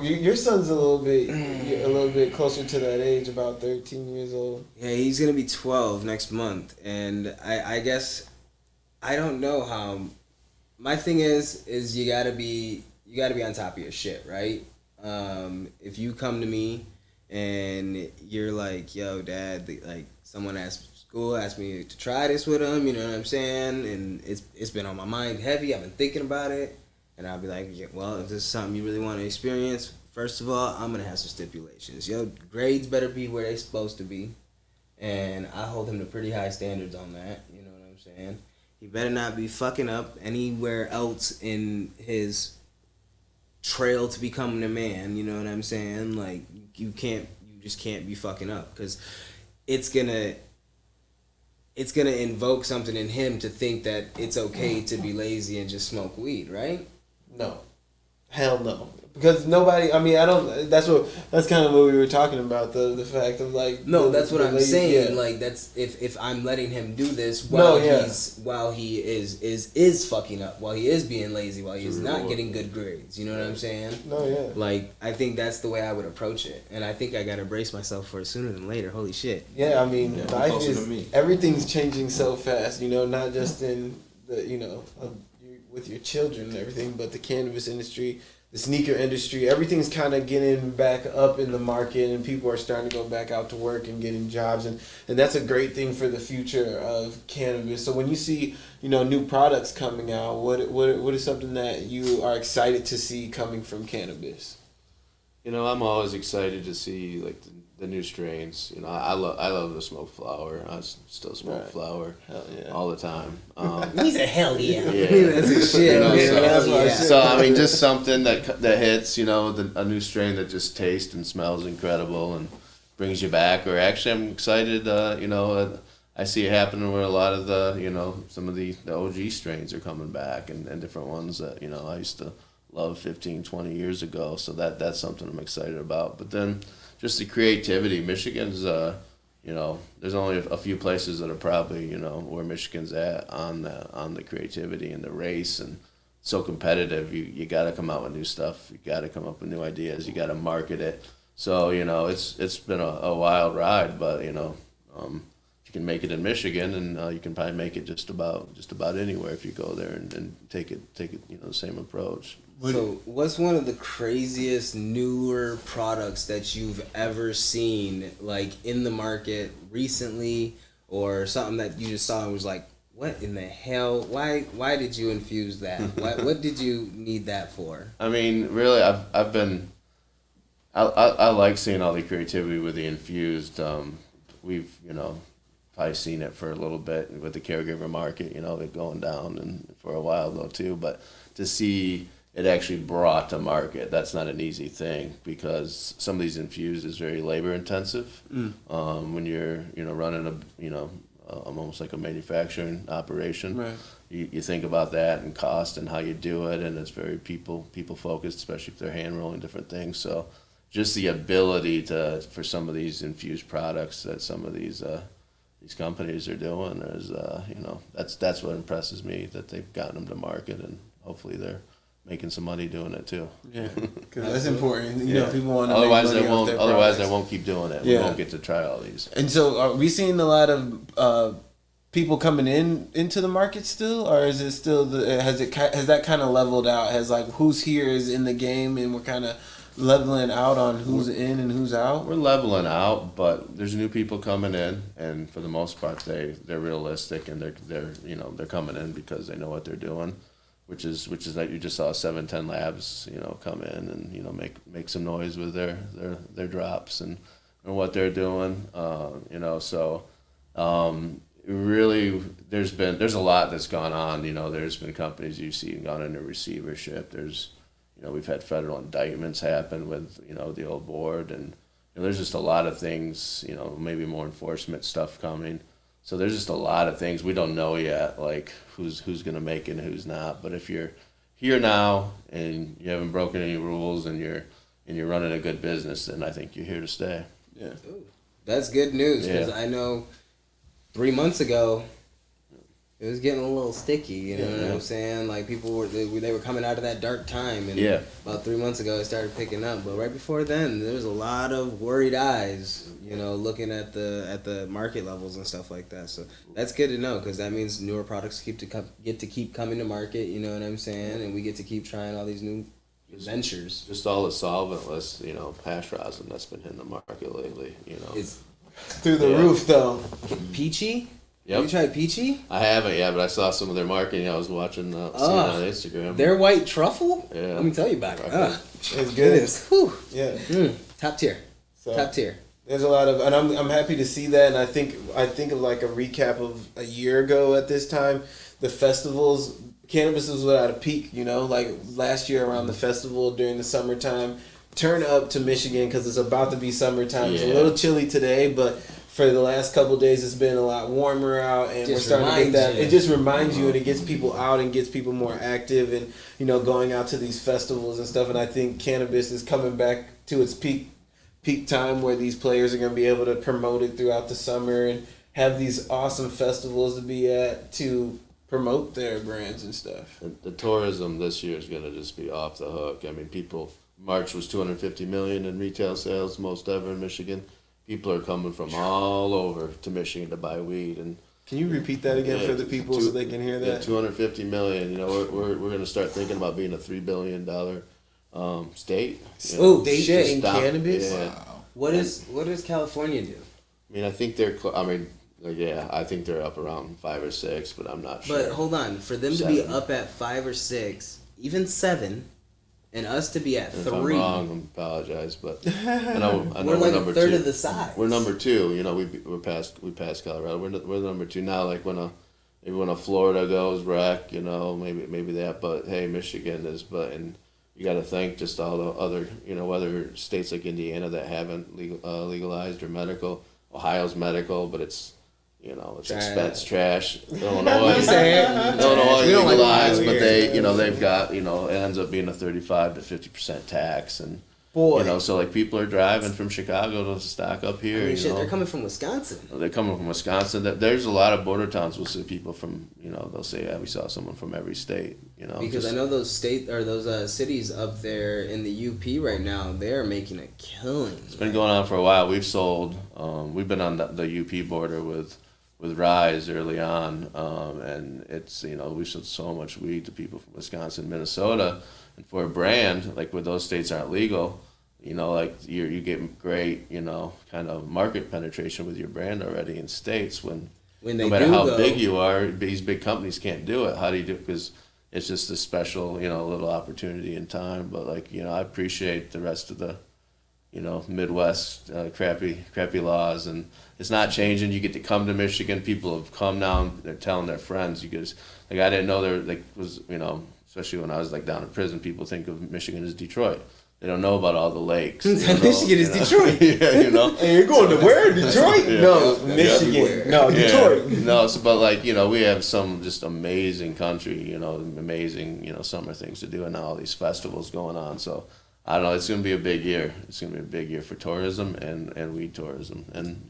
Your son's a little bit closer to that age, about 13 years old. Yeah, he's gonna be 12 next month, and I guess I don't know how. My thing is you gotta be on top of your shit, right? If you come to me and you're like, yo, dad, like someone asked me to try this with him, you know what I'm saying? And it's been on my mind heavy. I've been thinking about it, and I'll be like, yeah, well, if this is something you really want to experience, first of all, I'm gonna have some stipulations. Yo, grades better be where they supposed to be, and I hold him to pretty high standards on that. You know what I'm saying? He better not be fucking up anywhere else in his trail to becoming a man. You know what I'm saying? Like you just can't be fucking up because it's gonna invoke something in him to think that it's okay to be lazy and just smoke weed, right? No. Hell no. Because nobody, I mean, I don't, that's kind of what we were talking about, the fact of like. No, that's what I'm saying. Yeah. Like that's if I'm letting him do this while he is fucking up, while he is being lazy, while he is not getting good grades. You know what I'm saying? No, yeah. Like I think that's the way I would approach it, and I think I gotta brace myself for it sooner than later. Holy shit. Yeah, I mean, Yeah, life closer is to me. everything's changing so fast. You know, not just in the with your children and everything, but the cannabis industry, the sneaker industry, everything's kind of getting back up in the market, and people are starting to go back out to work and getting jobs, and that's a great thing for the future of cannabis. So when you see new products coming out, what is something that you are excited to see coming from cannabis? I'm always excited to see like the new strains. I love to smoke flower. I still smoke flower all the time. He's a hell yeah. Yeah. That's his shit. So I mean, just something that hits. A new strain that just tastes and smells incredible and brings you back. Or actually, I'm excited. I see it happening where a lot of some of the OG strains are coming back and different ones that I used to love 15, 20 years ago. So that's something I'm excited about. But then just the creativity. Michigan's, there's only a few places that are probably, where Michigan's at on the creativity and the race, and so competitive. You got to come out with new stuff. You got to come up with new ideas. You got to market it. So it's been a wild ride, but you can make it in Michigan, and you can probably make it just about anywhere if you go there and take it the same approach. So, what's one of the craziest newer products that you've ever seen, like in the market recently, or something that you just saw and was like, "What in the hell? Why did you infuse that? What did you need that for?" I mean, really, I've been. I like seeing all the creativity with the infused. We've probably seen it for a little bit with the caregiver market. They're going down and for a while though too, but to see it actually brought to market, that's not an easy thing because some of these infused is very labor intensive. When you're running almost like a manufacturing operation, right. You think about that and cost and how you do it, and it's very people focused, especially if they're hand rolling different things. So just the ability for some of these infused products that some of these companies are doing is that's what impresses me, that they've gotten them to market, and hopefully they're making some money doing it too. Yeah, because that's important. People want to otherwise make money they won't. off their Otherwise, products. they won't keep doing it. Yeah. We won't get to try all these. And so, are we seeing a lot of people coming into the market still, or is it still has that kind of leveled out? Has like who's here is in the game, and we're kind of leveling out on who's in and who's out? We're leveling out, but there's new people coming in, and for the most part, they're realistic, and they're coming in because they know what they're doing, which is that you just saw 710 Labs come in and make some noise with their drops and what they're doing, so really there's a lot that's gone on. There's been companies you've seen gone into receivership. There's we've had federal indictments happen with, the old board, and there's just a lot of things, maybe more enforcement stuff coming. So there's just a lot of things we don't know yet, like who's going to make it and who's not. But if you're here now and you haven't broken any rules and you're running a good business, then I think you're here to stay. Yeah. Ooh, that's good news, because I know 3 months ago, it was getting a little sticky, you know what I'm saying? Like, people they were coming out of that dark time, and about 3 months ago it started picking up. But right before then, there was a lot of worried eyes, looking at the market levels and stuff like that. So that's good to know, because that means newer products get to keep coming to market, you know what I'm saying? And we get to keep trying all these new ventures. Just all the solventless, pass rosin that's been hitting the market lately. It's Through the roof, though. peachy. Yep. Have you tried peachy? I haven't yet, but I saw some of their marketing. I was watching seeing it on Instagram. Their white truffle. Yeah. Let me tell you about it. It's It good. is. Whew. Yeah. Top tier. So, Top tier. there's a lot of, and I'm happy to see that. And I think of like a recap of a year ago at this time, the festivals. Cannabis was at a peak, like last year around the festival during the summertime. Turn up to Michigan because it's about to be summertime. It's a little chilly today, but for the last couple of days, it's been a lot warmer out, and we're starting to get that. It just reminds you, and it gets people out and gets people more active, and going out to these festivals and stuff. And I think cannabis is coming back to its peak time where these players are going to be able to promote it throughout the summer and have these awesome festivals to be at to promote their brands and stuff. The tourism this year is going to just be off the hook. I mean, March was 250 million in retail sales, most ever in Michigan. People are coming from all over to Michigan to buy weed. And Can you repeat that again for the people so they can hear that? Yeah, 250 million. We're going to start thinking about being a $3 billion state. Oh, State shit. in cannabis? Yeah. Wow. What does California do? I mean, I think they're. I think they're up around 5 or 6, but I'm not sure. But hold on, for them to be 7. up at 5 or 6, even 7, and us to be at If 3, I'm wrong, I apologize, but I know we're like number a third 2. of the size. We're number 2. We passed Colorado. We're number 2 now. Like when a Florida goes rec, maybe that. But hey, Michigan is. And you got to thank just all the other whether states like Indiana that haven't legalized or medical. Ohio's medical, but it's expense trash. Illinois, Illinois We don't like legalized, Ohio but here. they've got it ends up being a 35 to 50% tax, and Boy. so like people are driving from Chicago to stock up here. I mean, shit, they're coming from Wisconsin. They're coming from Wisconsin. There's a lot of border towns. We'll see people from they'll say, yeah, we saw someone from every state. Because I know those cities up there in the UP right now, they're making a killing. It's been going on for a while. We've sold. We've been on the UP border with Rise early on, and it's we've sold so much weed to people from Wisconsin, Minnesota, and for a brand like where those states aren't legal, like you get great kind of market penetration with your brand already in states when When no they matter do how go, big you are, these big companies can't do it. How do you do it? Because it's just a special little opportunity in time. But I appreciate the rest of the Midwest crappy laws, and it's not changing. You get to come to Michigan. People have come now, and they're telling their friends. I didn't know there was especially when I was down in prison. People think of Michigan as Detroit. They don't know about all the lakes. Michigan is Detroit. Yeah, And you're going to where? Detroit? Yeah. No, Yeah. Michigan. No, Detroit. Yeah. No, but we have some just amazing country. Amazing summer things to do, and now all these festivals going on. So. I don't know. It's going to be a big year. It's going to be a big year for tourism and weed tourism, and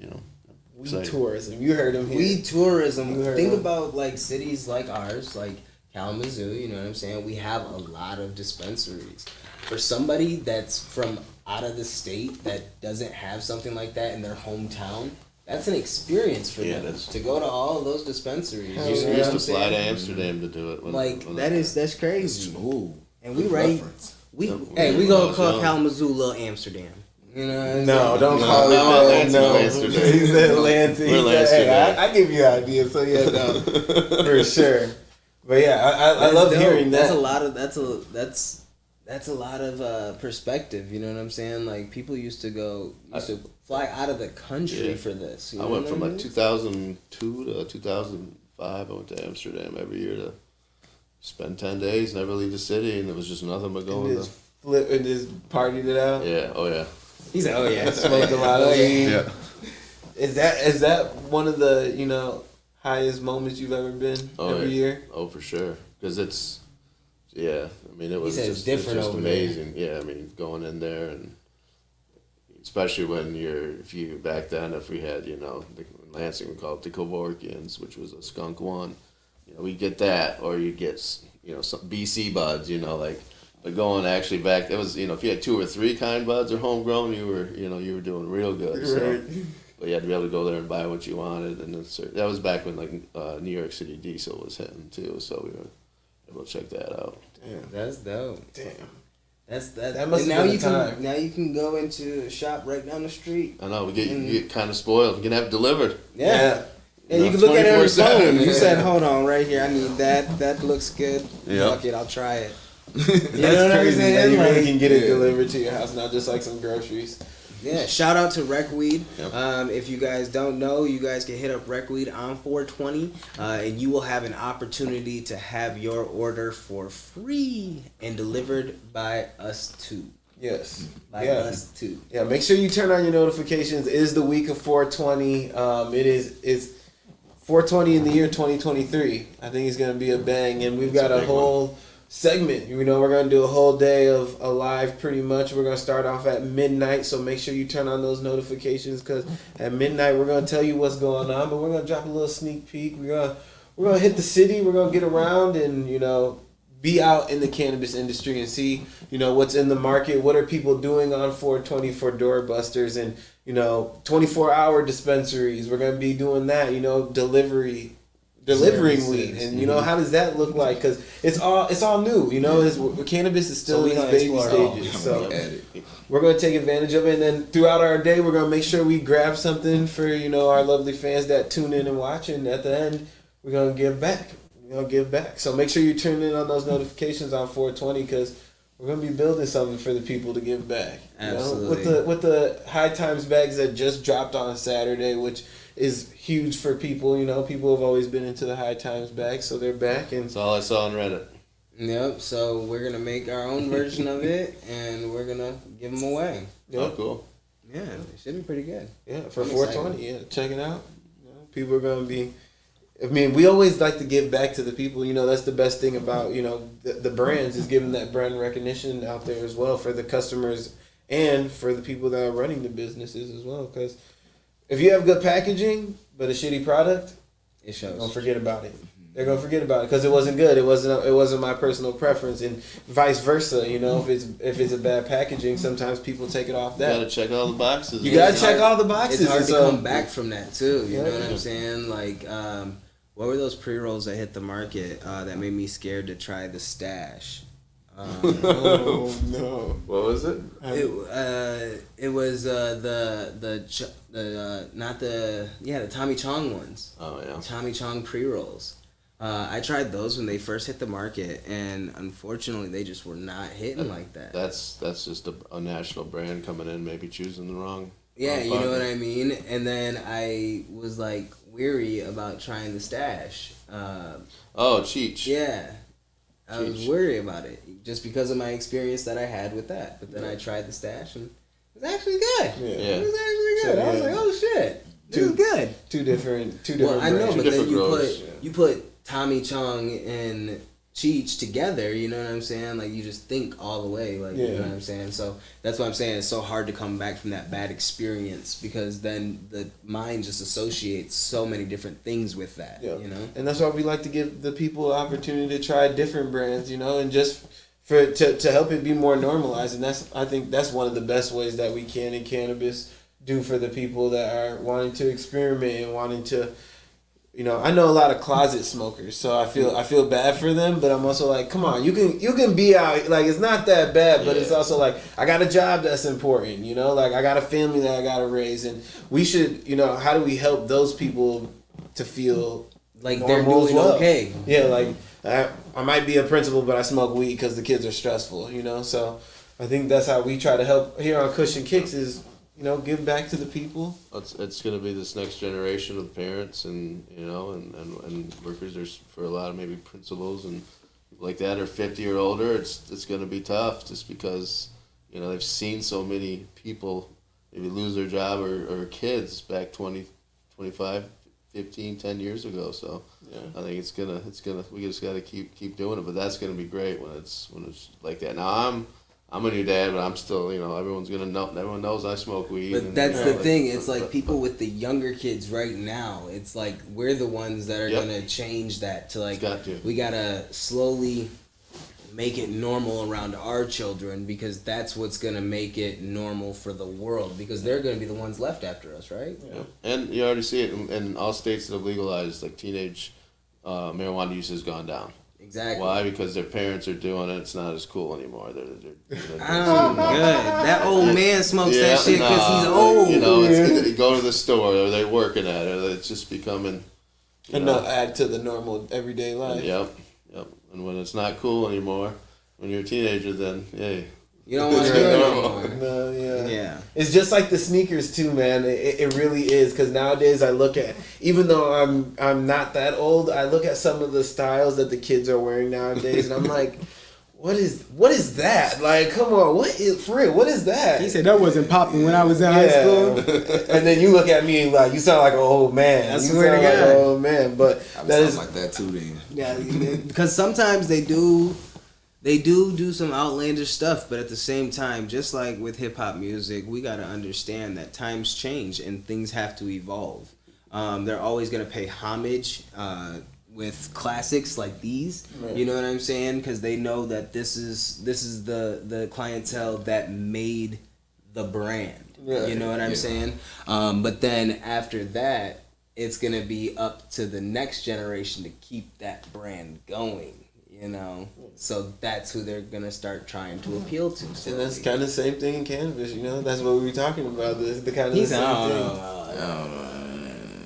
Weed exciting. tourism. You heard him here. Weed tourism. You heard Think him. about cities like ours, like Kalamazoo. You know what I'm saying? We have a lot of dispensaries. For somebody that's from out of the state that doesn't have something like that in their hometown, that's an experience for them it is. to go to all of those dispensaries. Hell You know We what used I'm to fly to saying? Amsterdam to do it. That's crazy. Ooh, And we good right. reference. We Yeah, we gonna yeah. call Kalamazoo Little Amsterdam. You know what I'm No, saying? don't No, call no, it that. Lansing, No, Lansing. he said Lansing. We're He said, hey, Lansing. I give you an idea. So yeah, no, for sure. But yeah, I That's love dope. hearing that. That's a lot of perspective. You know what I'm saying? Like people used to fly out of the country Yeah. for this. You I know went what from I mean? 2002 to 2005. I went to Amsterdam every year to spend 10 days, never leave the city, and it was just nothing but going And just partied it out. Yeah, oh yeah. He said, "Oh yeah, Smoked a lot of Oh, yeah. weed. Yeah. Is that one of the highest moments you've ever been every year? Oh, for sure. Because it was said it's just, different it's just over there. amazing. Yeah, going in there, and especially when back then, if we had, in Lansing, we called it the Kevorkians, which was a skunk one. We'd get that, or you'd get, some BC buds, but going actually back, it was, if you had 2 or 3 kind buds or homegrown, you were doing real good. So. Right. But you had to be able to go there and buy what you wanted, and that was back when New York City diesel was hitting too, so we were able to check that out. Damn. That's dope. Damn. That must and have now been you the time. now you can go into a shop right down the street. I know you get kind of spoiled. You can have it delivered. Yeah. And You you know, can look at it on your 24/7. phone. You said, "Hold on, right here. I need that. That looks good. Yep. Fuck it, I'll try it." That's You know what I'm crazy that saying? you really Like, can get it yeah. delivered to your house, not just like some groceries. Yeah, shout out to Recweed. Yep. If you guys don't know, you guys can hit up Recweed on 420, and you will have an opportunity to have your order for free and delivered by us too. Yes. By Yeah. us too. Yeah, make sure you turn on your notifications. It is the week of 420. It's 420 in the year 2023. I think it's gonna be a bang, and we've got a a big whole segment. You know, we're gonna do a whole day of a live pretty much. We're gonna start off at midnight, so make sure you turn on those notifications because at midnight we're gonna tell you what's going on, but we're gonna drop a little sneak peek. We're gonna hit the city. We're gonna get around and be out in the cannabis industry and see what's in the market. What are people doing on 420 for doorbusters and 24-hour dispensaries. We're gonna be doing that. Delivering Services. weed, and how does that look like? Because it's all new. Cannabis is still So we in its gonna baby explore it all. stages. So At it. we're gonna take advantage of it, and then throughout our day, we're gonna make sure we grab something for our lovely fans that tune in and watch. And at the end, we're gonna give back. So make sure you tune in on those notifications on 420 because we're gonna be building something for the people to give back. Absolutely. With the high times bags that just dropped on Saturday, which is huge for people. People have always been into the high times bags, so they're back. And That's all I saw on Reddit. Yep. So we're gonna make our own version of it, and we're gonna give them away. Oh, cool. Yeah, it should be pretty good. yeah, for I'm 420, yeah, check it out. People are gonna be. I mean, we always like to give back to the people. That's the best thing about the brands is giving that brand recognition out there as well for the customers and for the people that are running the businesses as well. Because if you have good packaging but a shitty product, It shows. don't forget about it. They're gonna forget about it because it wasn't good. It wasn't my personal preference, and vice versa. If it's a bad packaging, sometimes people take it off You gotta that. check all the boxes. You gotta It's check hard- all the boxes. It's hard and to so- come back from that too. You know Yeah. what I'm saying? Like, what were those pre rolls that hit the market that made me scared to try the stash? Oh no! What was it? It was the Tommy Chong ones. Oh yeah. Tommy Chong pre rolls. I tried those when they first hit the market, and unfortunately, they just were not hitting like that. That's just a national brand coming in, maybe choosing the wrong. Yeah, wrong you know partner. what I mean? And then I was like weary about trying the stash. Oh, Cheech. Yeah. I was Cheech. worried about it just because of my experience that I had with that. But then I tried the stash and it was actually good. Yeah. It was actually good. I was Yeah. like, oh shit, this is good. Two different Well, I know, brands. but Two then different growers, you put Tommy Chong and Cheech together. You know what I'm saying? Like you just think all the way. Like you Yeah. know what I'm saying. So that's why I'm saying it's so hard to come back from that bad experience because then the mind just associates so many different things with that. Yeah. You know. And that's why we like to give the people an opportunity to try different brands, and just to help it be more normalized. And I think that's one of the best ways that we can in cannabis do for the people that are wanting to experiment and wanting to. I know a lot of closet smokers, so I feel bad for them, but I'm also like, come on, you can be out, like it's not that bad, but it's Yeah. also like I got a job that's important, like I got a family that I got to raise, and we should, how do we help those people to feel Like they're normal doing as well? okay. Yeah, like I might be a principal, but I smoke weed because the kids are stressful, So I think that's how we try to help here on Cushion Kicks is, give back to the people. It's going to be this next generation of parents and and workers. There's for a lot of maybe principals and people like that are 50 or older. It's going to be tough just because they've seen so many people maybe lose their job or kids back 20, 25, 15, 10 years ago. So Yeah. I think it's gonna we just got to keep doing it. But that's going to be great when it's like that. Now I'm a new dad, but I'm still, everyone's gonna know. Everyone knows I smoke weed. But and, that's the but- thing. It's but- like but- people with the younger kids right now. It's like we're the ones that are Yep. gonna change that to like It's got to. we gotta slowly make it normal around our children because that's what's gonna make it normal for the world because they're gonna be the ones left after us, right? Yeah. And you already see it in all states that have legalized, like teenage marijuana use has gone down. Exactly. Why? Because their parents are doing it. It's not as cool anymore. Oh, good. That old man smokes that shit because he's old. You know, they go to the store or they're working at it. It's just becoming. And not add to the normal everyday life. Yep. And when it's not cool anymore, when you're a teenager, then hey. You don't want to do it anymore. No, Yeah. It's just like the sneakers too, man. It really is, because nowadays I look at, even though I'm not that old, I look at some of the styles that the kids are wearing nowadays, and I'm like, what is that? Like, come on, for real? What is that? He said that wasn't popping when I was in high school. And then you look at me like you sound like an old man. I swear to God, like an old man. But that is like that too. Then yeah, because sometimes they do some outlandish stuff, but at the same time, just like with hip hop music, we got to understand that times change and things have to evolve. They're always gonna pay homage with classics like these. Right. You know what I'm saying? Because they know that this is the clientele that made the brand. Right. You know what I'm saying? But then after that, it's gonna be up to the next generation to keep that brand going. You know, so that's who they're gonna start trying to appeal to. So and that's kind of the same thing in Canvas. You know, that's what we were talking about. The kind of the same thing.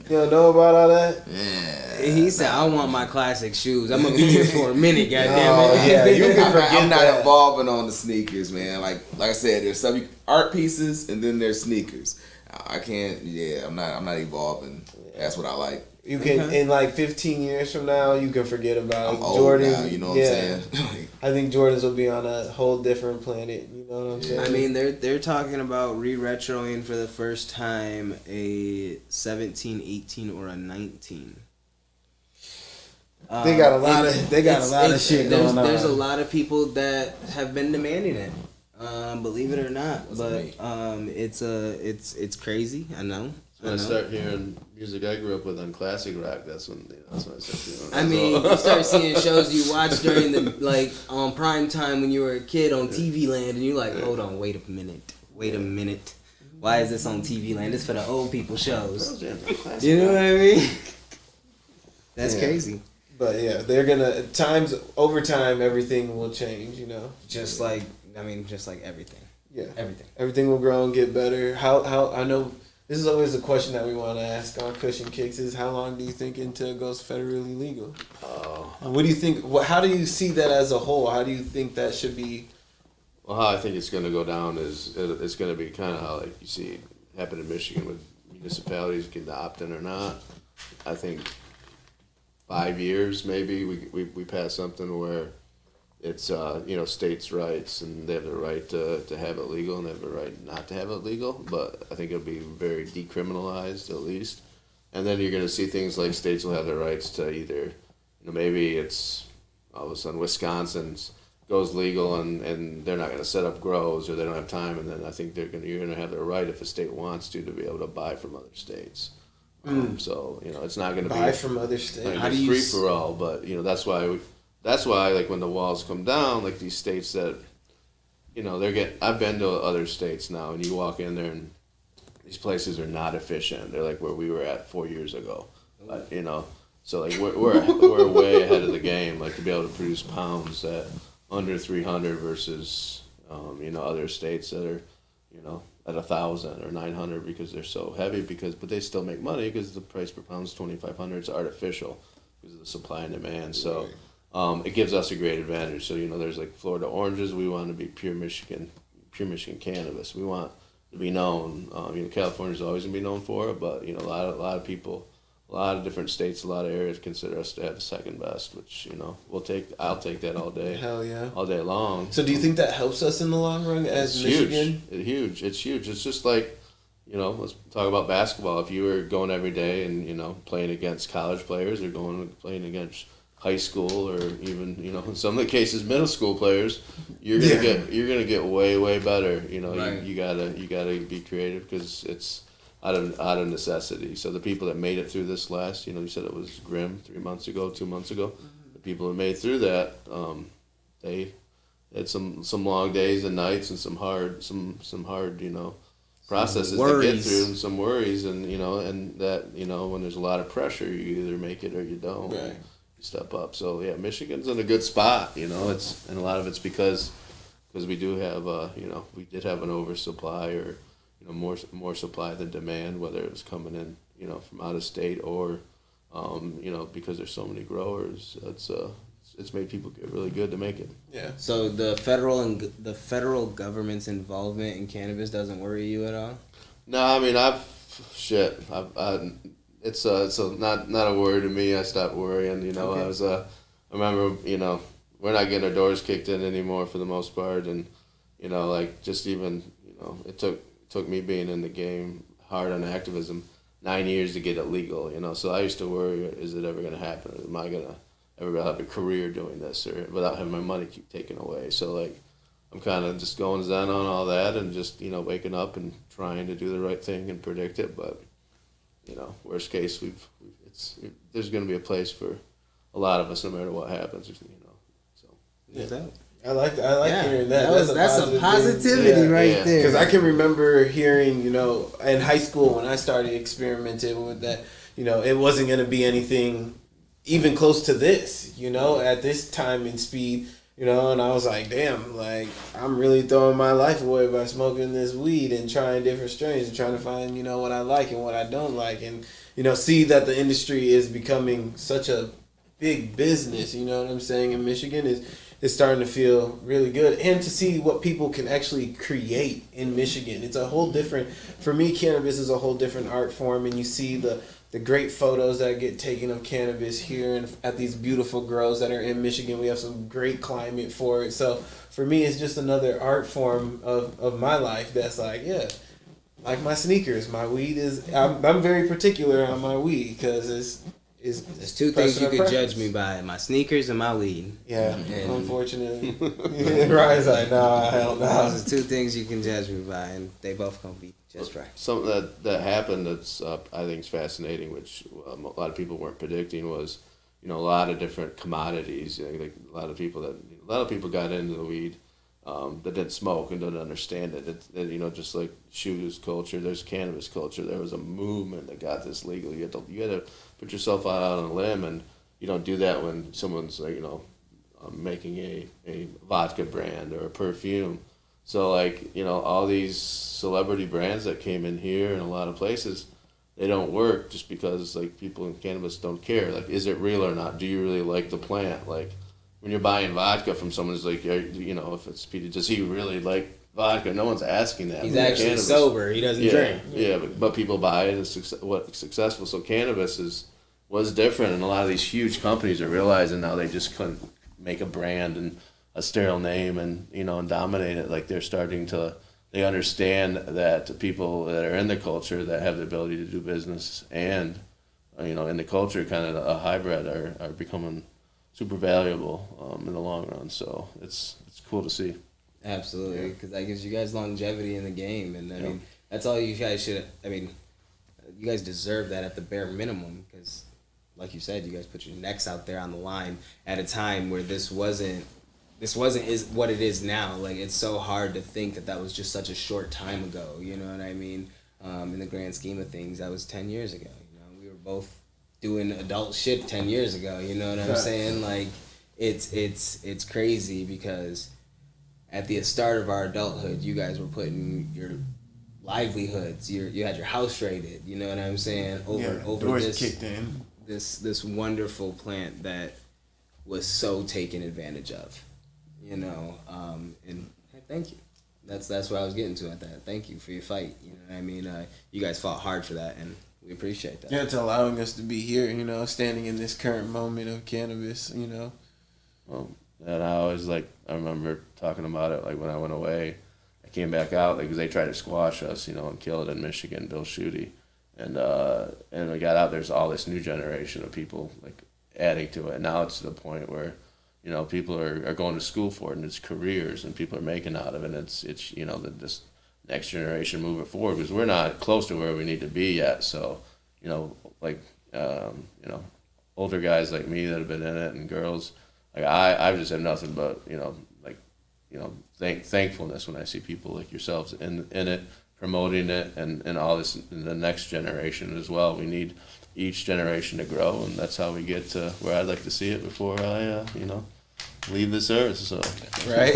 You don't know about all that? Yeah. He said, "I want my classic shoes. I'm gonna be here for a minute, goddamn it." Yeah, you can forget I'm not that. evolving on the sneakers, man. Like I said, there's some art pieces and then there's sneakers. I can't. Yeah, I'm not evolving. That's what I like. You can in like 15 years from now, you can forget about I'm old Jordans. now, you know what I'm saying? I think Jordans will be on a whole different planet. You know what I'm saying? I mean, they're talking about re-retroing for the first time a 17, 18, or a 19. They got a lot of shit going on. There's a lot of people that have been demanding it. Believe it or not, but it's crazy. I know. When I start hearing music I grew up with on classic rock, that's when I start doing it. I mean, you start seeing shows you watch during the on prime time when you were a kid on TV Land, and you're like, hold on, wait a minute. Why is this on TV Land? It's for the old people shows. You know what I mean? That's crazy. But yeah, they're gonna over time everything will change. You know, just like everything. Yeah, everything will grow and get better. How I know. This is always a question that we want to ask on Cushion Kicks is how long do you think until it goes federally legal? What do you think? How do you see that as a whole? How do you think that should be? Well, how I think it's going to go down is it's going to be kind of how like you see happen in Michigan with municipalities can opt in or not. I think 5 years maybe we pass something where it's states' rights and they have the right to have it legal and they have the right not to have it legal, but I think it'll be very decriminalized at least. And then you're going to see things like states will have the rights to either, maybe it's all of a sudden Wisconsin goes legal and they're not going to set up grows or they don't have time, and then I think you're going to have the right if a state wants to be able to buy from other states. So it's not going to buy from other states. How do you free for all? But that's why like when the walls come down, like these states that, I've been to other states now, and you walk in there and these places are not efficient. They're like where we were at 4 years ago, so like we're way ahead of the game. Like to be able to produce pounds at under 300 versus other states that are at 1,000 or 900 because they're so heavy but they still make money because the price per pound is 2,500. It's artificial because of the supply and demand. So. It gives us a great advantage. So there's like Florida oranges. We want to be pure Michigan cannabis. We want to be known. California's always gonna be known for it, but a lot of people, a lot of different states, a lot of areas consider us to have the second best. Which I'll take that all day. Hell yeah, all day long. So do you think that helps us in the long run as Michigan? It's huge. It's just like. Let's talk about basketball. If you were going every day and playing against college players or playing against high school or even in some of the cases middle school players, you're gonna get way better. Right. You gotta be creative because it's out of necessity. So the people that made it through this last, you said it was grim 2 months ago. The people that made through that, they had some long days and nights and some hard processes to get through and some worries and and that when there's a lot of pressure you either make it or you don't. Right. step up. So yeah, Michigan's in a good spot. You know, and a lot of it's because we do have we did have an oversupply, or more supply than demand, whether it was coming in from out of state, or because there's so many growers. It's made people get really good to make it. Yeah. So the federal government's involvement in cannabis doesn't worry you at all? No, I mean it's not a worry to me. I stopped worrying. Okay. I remember we're not getting our doors kicked in anymore for the most part, and just even it took me being in the game hard on activism 9 years to get it legal. So I used to worry, is it ever going to happen? Am I going to ever have a career doing this, or without having my money keep taken away? So I'm kind of just going zen on all that, and just waking up and trying to do the right thing and predict it. But worst case, there's going to be a place for a lot of us, no matter what happens. So Yeah. I like hearing that. That's a positivity right there. Because I can remember hearing, in high school when I started experimenting with that, it wasn't going to be anything even close to this, at this time and speed, and I was like, damn, I'm really throwing my life away by smoking this weed and trying different strains and trying to find, what I like and what I don't like, and, see that the industry is becoming such a big business, you know what I'm saying, in Michigan is starting to feel really good, and to see what people can actually create in Michigan. It's a whole different, for me, cannabis is a whole different art form, and you see the great photos that get taken of cannabis here and at these beautiful grows that are in Michigan. We have some great climate for it. So for me, it's just another art form of my life that's like my sneakers. My weed is, I'm very particular on my weed because there's two things you could judge me by: my sneakers and my weed. Yeah, unfortunately. Ryan's like, nah, hell no. Those are two things you can judge me by, and they both gonna be just right. Something that happened that's I think is fascinating, which a lot of people weren't predicting, was a lot of different commodities. Like a lot of people got into the weed that didn't smoke and didn't understand it. Just like shoes culture, there's cannabis culture. There was a movement that got this legal. You had to put yourself out on a limb, and you don't do that when someone's making a vodka brand or a perfume. So all these celebrity brands that came in here in a lot of places, they don't work just because people in cannabis don't care. Is it real or not? Do you really like the plant? When you're buying vodka from someone who's if it's Peter, does he really like vodka? No one's asking that. He's actually sober. He doesn't drink. Yeah, but people buy it. It's successful. So cannabis was different, and a lot of these huge companies are realizing now they just couldn't make a brand and a sterile name and and dominate it. They're starting to, they understand that people that are in the culture that have the ability to do business and in the culture, kind of a hybrid, are becoming super valuable in the long run. So it's cool to see. Absolutely, because that gives you guys longevity in the game, and I mean that's all you guys should. I mean, you guys deserve that at the bare minimum, because, like you said, you guys put your necks out there on the line at a time where this wasn't is what it is now. It's so hard to think that was just such a short time ago. You know what I mean? In the grand scheme of things, that was 10 years ago. We were both doing adult shit 10 years ago. You know what I'm saying? It's crazy, because at the start of our adulthood, you guys were putting your livelihoods, you had your house raided. You know what I'm saying? Over doors this kicked in. This wonderful plant that was so taken advantage of. And hey, thank you. That's what I was getting to at that. Thank you for your fight. You know what I mean? You guys fought hard for that, and we appreciate that. Yeah, it's allowing us to be here, standing in this current moment of cannabis, Well, and I remember talking about it, when I went away, I came back out, because they tried to squash us, and kill it in Michigan, Bill Schuette. And we got out, there's all this new generation of people, adding to it. And now it's to the point where, people are going to school for it, and it's careers, and people are making out of it. And it's this next generation moving forward, because we're not close to where we need to be yet. So, older guys like me that have been in it, and girls, I just have nothing but thankfulness when I see people like yourselves in it, promoting it, and all this in the next generation as well. We need each generation to grow, and that's how we get to where I'd like to see it before I, leave this earth. So Right?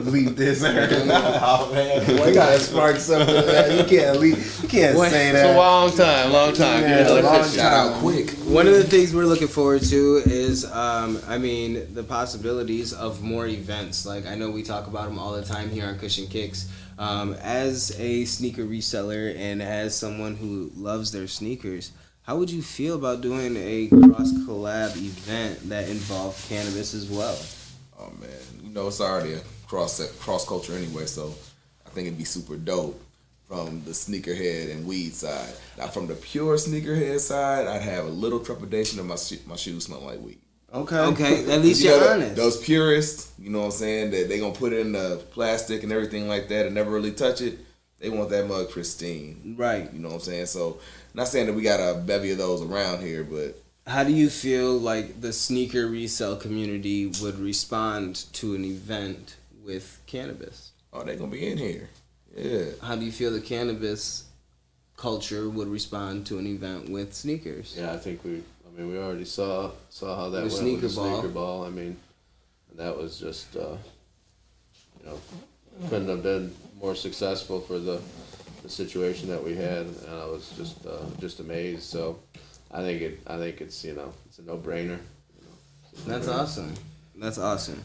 Leave this earth. Oh man, boy, you gotta spark something. Man. You can't leave. You can't say it's that. a long time. Yeah, Give me another long 50. Shout out quick. One of the things we're looking forward to is, the possibilities of more events. Like, I know we talk about them all the time here on Cushion Kicks. As a sneaker reseller and as someone who loves their sneakers, how would you feel about doing a cross collab event that involved cannabis as well? Oh man, it's already a cross culture anyway, so I think it'd be super dope from the sneakerhead and weed side. Now, from the pure sneakerhead side, I'd have a little trepidation of my shoes smell like weed. Okay, at least you're honest. Those purists, you know what I'm saying, that they gonna put it in the plastic and everything like that and never really touch it. They want that mug pristine. Right. You know what I'm saying? So, not saying that we got a bevy of those around here, but How do you feel like the sneaker resale community would respond to an event with cannabis? oh, they gonna be in here. Yeah. How do you feel the cannabis culture would respond to an event with sneakers? Yeah, I think we already saw how that The went sneaker with the ball. sneaker ball. And that was just, couldn't have been more successful for the situation that we had, and I was just amazed. So, I think it's it's a no-brainer. That's awesome. That's awesome.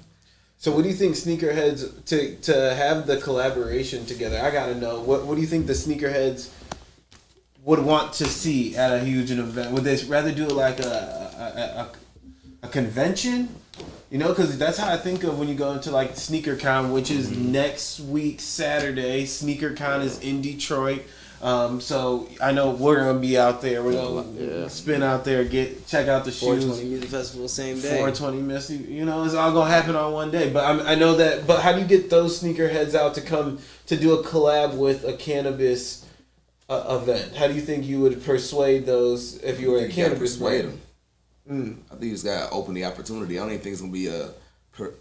So what do you think sneakerheads to have the collaboration together? I gotta know what do you think the sneakerheads would want to see at a huge event? Would they rather do it like a convention? Because that's how I think of when you go into like SneakerCon, which is next week Saturday. SneakerCon is in Detroit. So I know we're gonna be out there. We're gonna spin out there, check out the shoes. 420 Music Festival, same day. 420 Missy, it's all gonna happen on one day. But I know that. But how do you get those sneakerheads out to come to do a collab with a cannabis event? How do you think you would persuade those if you were a cannabis persuade brand? them. I think you just gotta open the opportunity. I don't even think it's gonna be a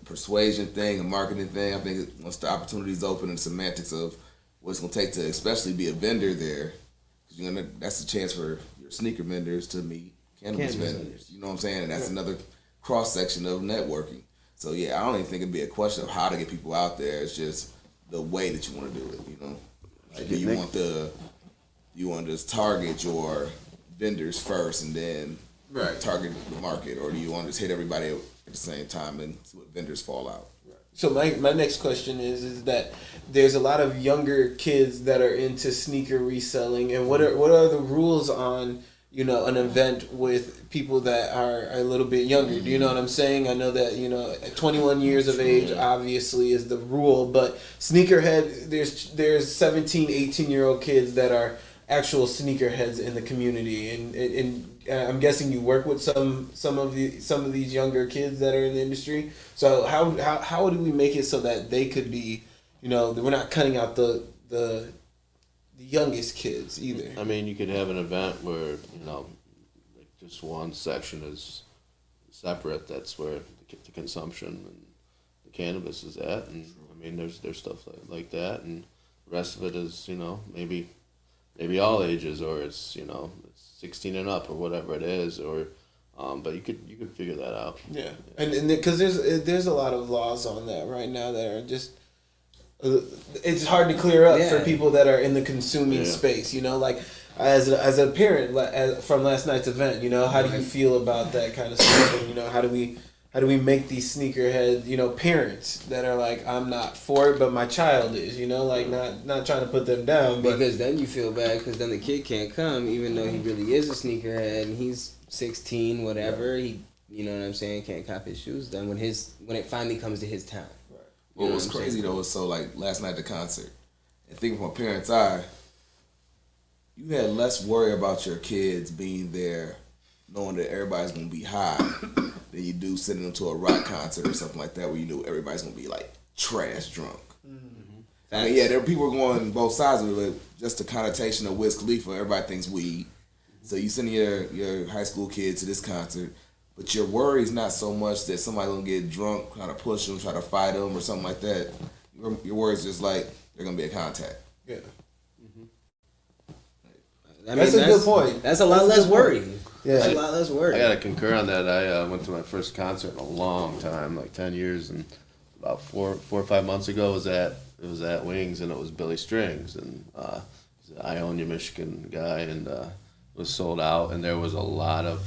persuasion thing, a marketing thing. I think once the opportunity's open and semantics of what it's gonna take to especially be a vendor there, because that's a chance for your sneaker vendors to meet cannabis vendors. You know what I'm saying? And that's another cross section of networking. So yeah, I don't even think it'd be a question of how to get people out there. It's just the way that you want to do it. Like, do you want to just target your vendors first and then target the market, or do you want to just hit everybody at the same time and see what vendors fall out? So my next question is that there's a lot of younger kids that are into sneaker reselling, and what are the rules on an event with people that are a little bit younger? Do you know what I'm saying? I know that 21 years of age obviously is the rule, but sneakerhead there's 17, 18-year-old kids that are actual sneakerheads in the community, and I'm guessing you work with some of these younger kids that are in the industry. So how do we make it so that they could be, we're not cutting out the youngest kids either? I mean, you could have an event where like just one section is separate. That's where the consumption and the cannabis is at, and I mean, there's stuff like that, and the rest of it is maybe all ages, or it's 16 and up, or whatever it is, or but you could figure that out. Yeah, and because there's a lot of laws on that right now that are just it's hard to clear up for people that are in the consuming space. Like as a parent from last night's event, how do you feel about that kind of stuff? And how do we make these sneakerhead parents that are like, I'm not for it, but my child is, like not trying to put them down, but Because then you feel bad because then the kid can't come even though he really is a sneakerhead and he's 16, whatever. He, you know what I'm saying, can't cop his shoes then when it finally comes to his time. Right. What was crazy though was like last night at the concert, and thinking from a parent's eye, you had less worry about your kids being there knowing that everybody's gonna be high than you do sending them to a rock concert or something like that where you knew everybody's gonna be like trash drunk. Mm-hmm. I mean, there are people going both sides of it. Just the connotation of Wiz Khalifa, everybody thinks weed. So you send your high school kids to this concert, but your worry is not so much that somebody's gonna get drunk, try to push them, try to fight them, or something like that. Your worry is just like they're gonna be a contact. Yeah. I mean, That's a good point. That's a lot less worry. It's a Yeah. lot less work. I gotta concur on that. I went to my first concert in a long time, like 10 years, and about four or 5 months ago it was at Wings, and it was Billy Strings, and he's an Ionia, Michigan guy, and it was sold out, and there was a lot of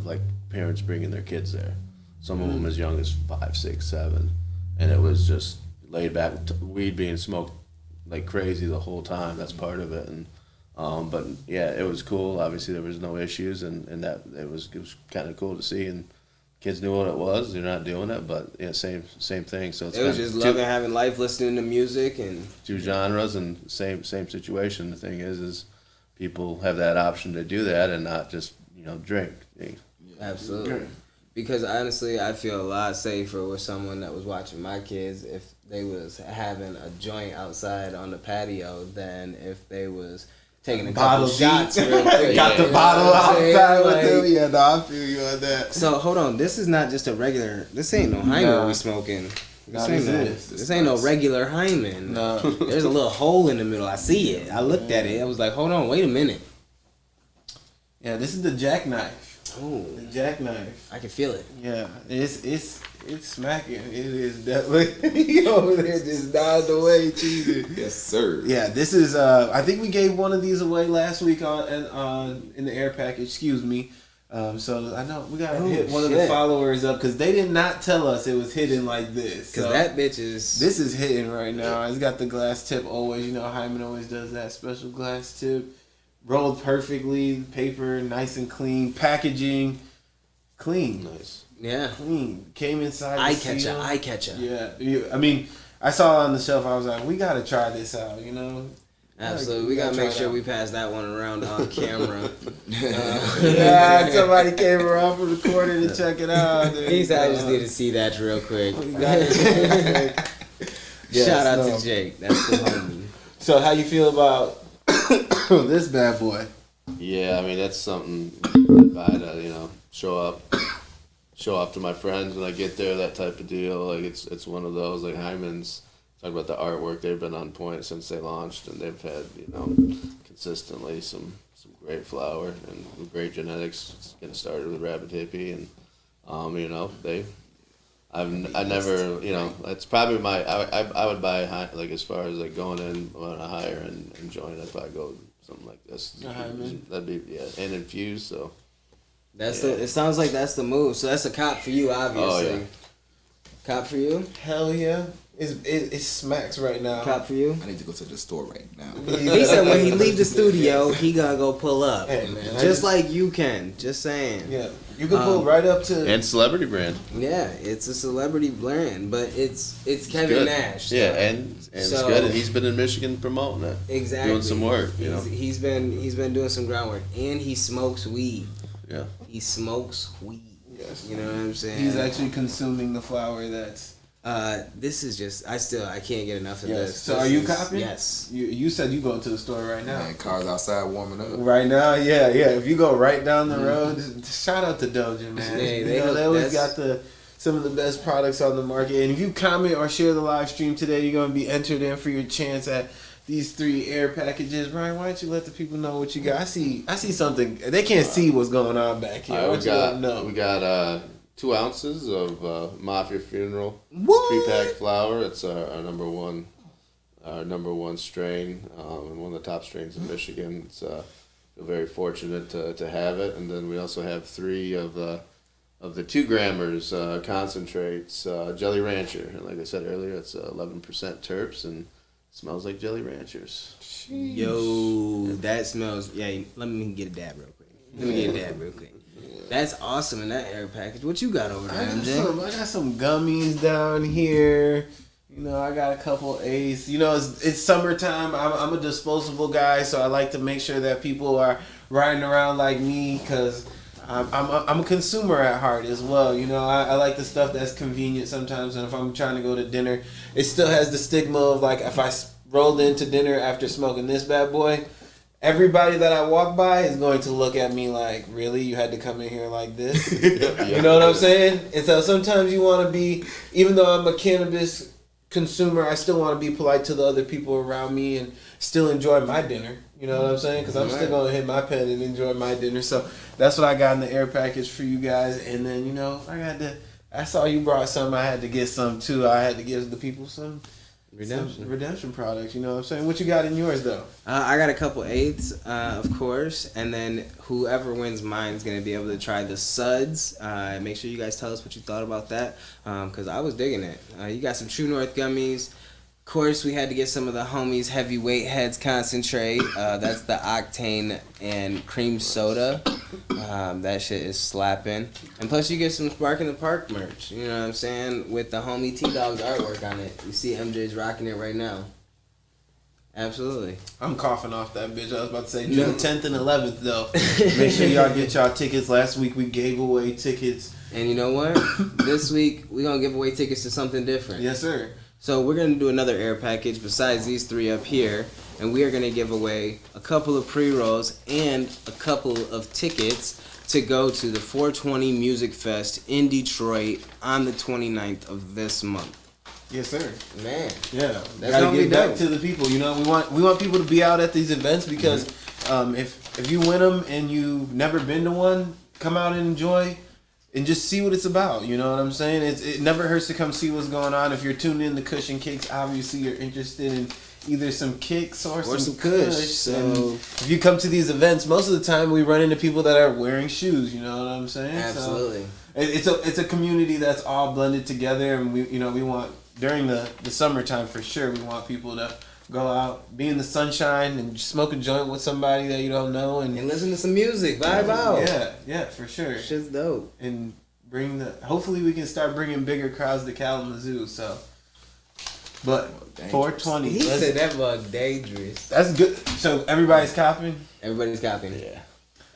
like parents bringing their kids there. Some of them as young as 5, 6, 7, and it was just laid back, weed being smoked like crazy the whole time. That's part of it, and but yeah, it was cool. Obviously, there was no issues, and that it was kind of cool to see, and kids knew what it was. They're not doing it, but yeah, same thing. So it's It was kinda just loving having life, listening to music, and two genres, and same situation. The thing is people have that option to do that and not just drink. absolutely. Because honestly, I feel a lot safer with someone that was watching my kids if they was having a joint outside on the patio than if they was taking a couple Bottle shots deep. real quick. Got the You know bottle what I'm saying? outside with Like, them. Yeah, no, I feel you on that. So hold on, this is not just a regular. This ain't no Hyman Nah. we smoking. Nah, This ain't no regular Hyman. No. There's a little hole in the middle. I see it. I looked at it. I was like, hold on, wait a minute. Yeah, this is the jackknife. Oh, The jackknife. I can feel it. Yeah, it's smacking. It is definitely over there just nodding away, cheesy. Yes, sir. Yeah, this is. I think we gave one of these away last week on in the air package. Excuse me. So I know we gotta hit one of the shit. followers up because they did not tell us it was hidden like this. Cause So that bitch is. this is hidden right now. It's got the glass tip always. You know, Hyman always does that special glass tip. Rolled perfectly, paper nice and clean, packaging clean, Nice. Yeah. clean. Came inside. Eye the catcher. seal. Eye catcher. Yeah, I mean, I saw it on the shelf. I was like, we gotta try this out. You know. Absolutely. We gotta make sure we pass that one around on camera. Yeah, somebody came around from the corner to check it out. He said, I just need to see that real quick. We got it. Yes, Shout out no. to Jake. That's the homie. So, how you feel about this bad boy? Yeah, I mean that's something I buy to show off to my friends when I get there. That type of deal. Like it's one of those like Hyman's. Talk about the artwork. They've been on point since they launched, and they've had consistently some great flower and great genetics. It's getting started with Rabbit Hippie, and I never that's probably my I would buy like as far as like going in on a higher and joint. I'd probably go something like this. Hyman. That'd be and infused. So It sounds like that's the move. So that's a cop for you, obviously. Oh, yeah. Cop for you? Hell yeah! It smacks right now. Cop for you? I need to go to the store right now. He said when he leave the studio, he gonna go pull up. Hey, man, I just just- like you can. Just saying. Yeah, you can pull right up to. and celebrity brand. Yeah, it's a celebrity brand, but it's Kevin Good. Nash. Yeah, so- and it's So- good. And he's been in Michigan promoting it. exactly doing some work, you know. He's been doing some groundwork, and he smokes weed. Yeah. He smokes weed. Yes. You know what I'm saying? He's actually consuming the flower that's. This is just I can't get enough of Yes. this. So This are you is- copying? Yes. You said you go to the store right now. Man, cars outside warming up. Right now, yeah. If you go right down the road, just shout out to Doja, man. Yeah, You they know, go- they always that's- got some of the best products on the market. And if you comment or share the live stream today, you're gonna be entered in for your chance at these 3 air packages. Ryan, why don't you let the people know what you got? I see something. They can't see what's going on back here. All right, Why don't you let them know? we got 2 ounces of Mafia Funeral What? pre-packed flower. It's our number one strain, and one of the top strains in Michigan. It's feel very fortunate to have it. And then we also have 3 of the 2 grammers concentrates, Jelly Rancher. And like I said earlier, it's 11% terps and smells like Jelly Ranchers. Yo, that smells. Yeah, let me get a dab real quick. That's awesome in that air package. What you got over there, MJ? I got some gummies down here. You know, I got a couple Ace. You know, it's summertime. I'm a disposable guy, so I like to make sure that people are riding around like me because I'm a consumer at heart as well. You know, I like the stuff that's convenient sometimes, and if I'm trying to go to dinner, it still has the stigma of like if I rolled into dinner after smoking this bad boy, everybody that I walk by is going to look at me like, really? You had to come in here like this? You know what I'm saying? And so sometimes you want to be, even though I'm a cannabis consumer. I still want to be polite to the other people around me and still enjoy my dinner. You know what I'm saying? Because I'm still going to hit my pen and enjoy my dinner. So that's what I got in the air package for you guys. And then, you know, I saw you brought some. I had to get some too. I had to give the people some redemption products. You know what I'm saying? What you got in yours though? I got a couple eighths, of course, and then whoever wins mine is gonna be able to try the suds. Make sure you guys tell us what you thought about that, because I was digging it. You got some True North gummies. Of course, we had to get some of the homies Heavyweight Heads concentrate. That's the octane and cream soda. That shit is slapping. And plus, you get some Spark in the Park merch. You know what I'm saying? With the homie T-Dog's artwork on it. You see MJ's rocking it right now. Absolutely. I'm coughing off that bitch. I was about to say June 10th and 11th though. Make sure y'all get y'all tickets. Last week we gave away tickets. And you know what? This week we gonna give away tickets to something different. Yes, sir. So we're gonna do another air package besides these three up here, and we are gonna give away a couple of pre-rolls and a couple of tickets to go to the 420 Music Fest in Detroit on the 29th of this month. Yes, sir. Man, Yeah, that's gotta gonna be give back dope. to the people. You know, we want people to be out at these events because if you win them and you've never been to one, come out and enjoy. And just see what it's about, you know what I'm saying? It never hurts to come see what's going on. If you're tuned in to Cushion Kicks, obviously you're interested in either some kicks or some kush. So And if you come to these events, most of the time we run into people that are wearing shoes, you know what I'm saying? absolutely. So it's a community that's all blended together, and we want during the summertime for sure, we want people to go out, be in the sunshine, and smoke a joint with somebody that you don't know, and listen to some music, vibe out. Yeah, for sure. Shit's dope. And hopefully we can start bringing bigger crowds to Kalamazoo. So, but 420. He said that bug dangerous. That's good. So everybody's copying. Everybody's copying. Yeah.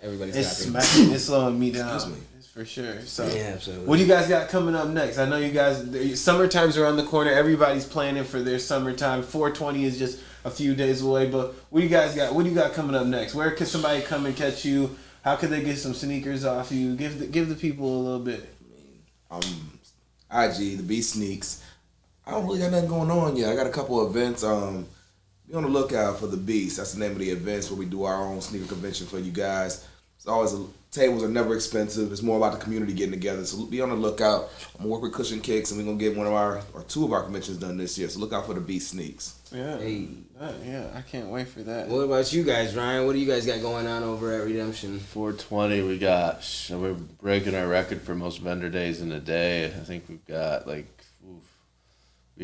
Everybody's It's copying. smacking. It's slowing me down. Excuse me. It's for sure. So Yeah, absolutely. what do you guys got coming up next? I know you guys. Summertime's around the corner. Everybody's planning for their summertime. 420 is just a few days away. But what do you guys got? What do you got coming up next? Where can somebody come and catch you? How could they get some sneakers off you? Give the people a little bit. IG, the B Sneaks. I don't really got nothing going on yet. I got a couple of events. Be on the lookout for the Beast. That's the name of the events where we do our own sneaker convention for you guys. It's always tables are never expensive. It's more about the community getting together. So be on the lookout. I'm gonna work with Cushion Kicks, and we're gonna get one of our or two of our conventions done this year. So look out for the Beast Sneaks. Yeah. Hey. Yeah, I can't wait for that. What about you guys, Ryan? What do you guys got going on over at Redemption? 420, we're breaking our record for most vendor days in a day. I think we've got we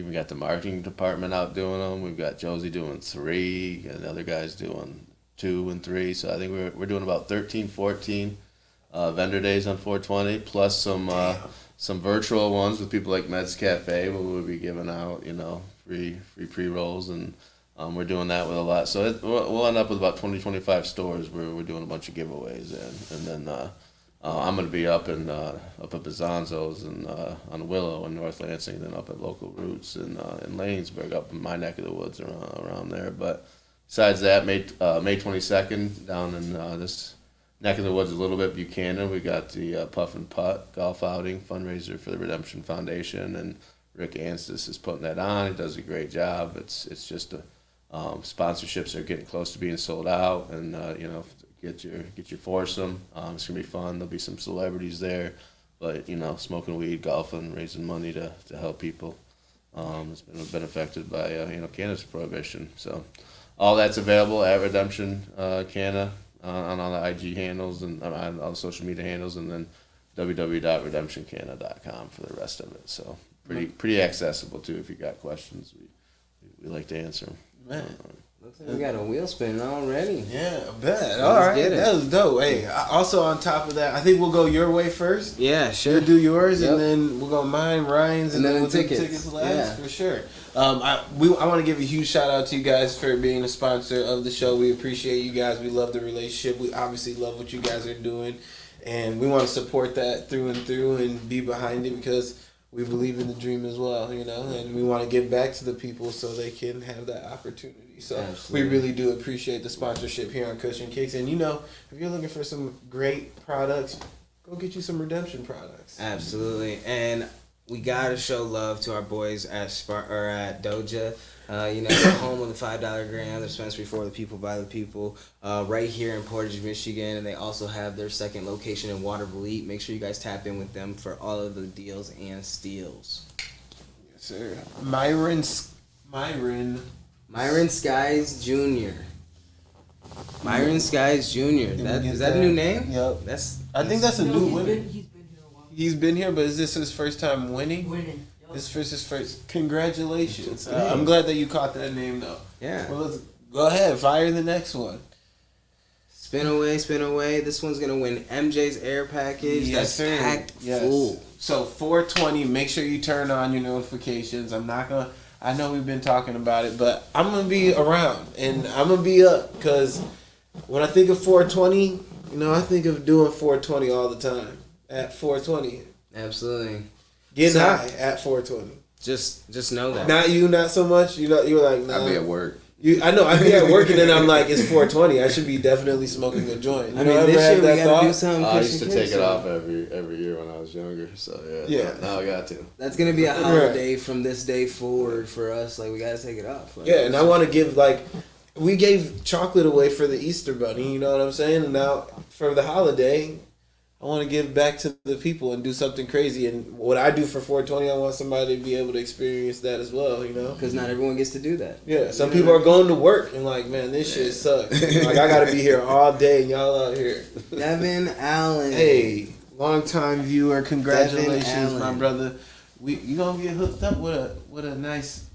even got the marketing department out doing them. We've got Josie doing 3, and the other guys doing 2 and 3. So I think we're doing about 13, 14 vendor days on 420, plus some virtual ones with people like Meds Cafe, where we'll be giving out free pre-rolls, and we're doing that with a lot. So we'll end up with about 20, 25 stores where we're doing a bunch of giveaways in. And then I'm going to be up at Bazanzo's and on Willow in North Lansing, then up at Local Roots in Lanesburg, up in my neck of the woods around there. But besides that, May 22nd down in this neck of the woods a little bit, Buchanan, we got the Puff and Putt golf outing fundraiser for the Redemption Foundation, and Rick Anstis is putting that on. He does a great job. It's just sponsorships are getting close to being sold out, and get your foursome. It's gonna be fun. There'll be some celebrities there, but smoking weed, golfing, raising money to help people. It's been affected by cannabis prohibition. So all that's available at Redemption Canna on all the IG handles and on all the social media handles, and then www.redemptioncanna.com for the rest of it. So pretty accessible too. If you got questions, we like to answer them. Man. Looks like we got a wheel spinning already. Yeah, I bet. All right, get it. that was dope. Hey, also on top of that, I think we'll go your way first. Yeah, sure. You'll do yours, Yep. and then we'll go mine, Ryan's, and then we'll do tickets. tickets last Yeah. for sure. I want to give a huge shout out to you guys for being a sponsor of the show. We appreciate you guys. We love the relationship. We obviously love what you guys are doing, and we want to support that through and through and be behind it because we believe in the dream as well, and we want to give back to the people so they can have that opportunity. So Absolutely. we really do appreciate the sponsorship here on Cushion Kicks. And if you're looking for some great products, go get you some Redemption products. Absolutely. And we gotta show love to our boys at at Doja. The home of the $5 gram, the dispensary for the people by the people, right here in Portage, Michigan, and they also have their second location in Waterville. Make sure you guys tap in with them for all of the deals and steals. Yes, sir. Myron Skies Jr. Myron Skies Jr. Is that a new name? Yep. I think that's a new winner. He's been here a while. He's been here, but is this his first time winning? Winning. Yup. This is his first. Congratulations! I'm glad that you caught that name though. Yeah. Well, let's go ahead. Fire the next one. Spin away, spin away. This one's gonna win MJ's Air Package. Yes, That's sir. packed Yes. full. So 420. Make sure you turn on your notifications. I know we've been talking about it, but I'm gonna be around and I'm gonna be up because when I think of 420, I think of doing 420 all the time at 420. Absolutely. Getting So- high at 420. Just know that. Not you, not so much. You were like, nah. I'll be at work. I know. I'd be at work and then I'm like, it's 420. I should be definitely smoking a joint. I mean, this year we gotta do something. I used to Christian take it Kids, off every year when I was younger. So Yeah. Now I got to. That's gonna be a holiday from this day forward for us. Like we gotta take it off. Like, Yeah, and I want to give we gave chocolate away for the Easter Bunny. You know what I'm saying? And now for the holiday, I want to give back to the people and do something crazy. And what I do for 420, I want somebody to be able to experience that as well. because not everyone gets to do that. Yeah, some people are going to work and like, man, this shit sucks. Like I gotta be here all day, and y'all out here. Devin Allen. Hey, long-time viewer, congratulations, Devin my Allen. brother. You gonna get hooked up with a nice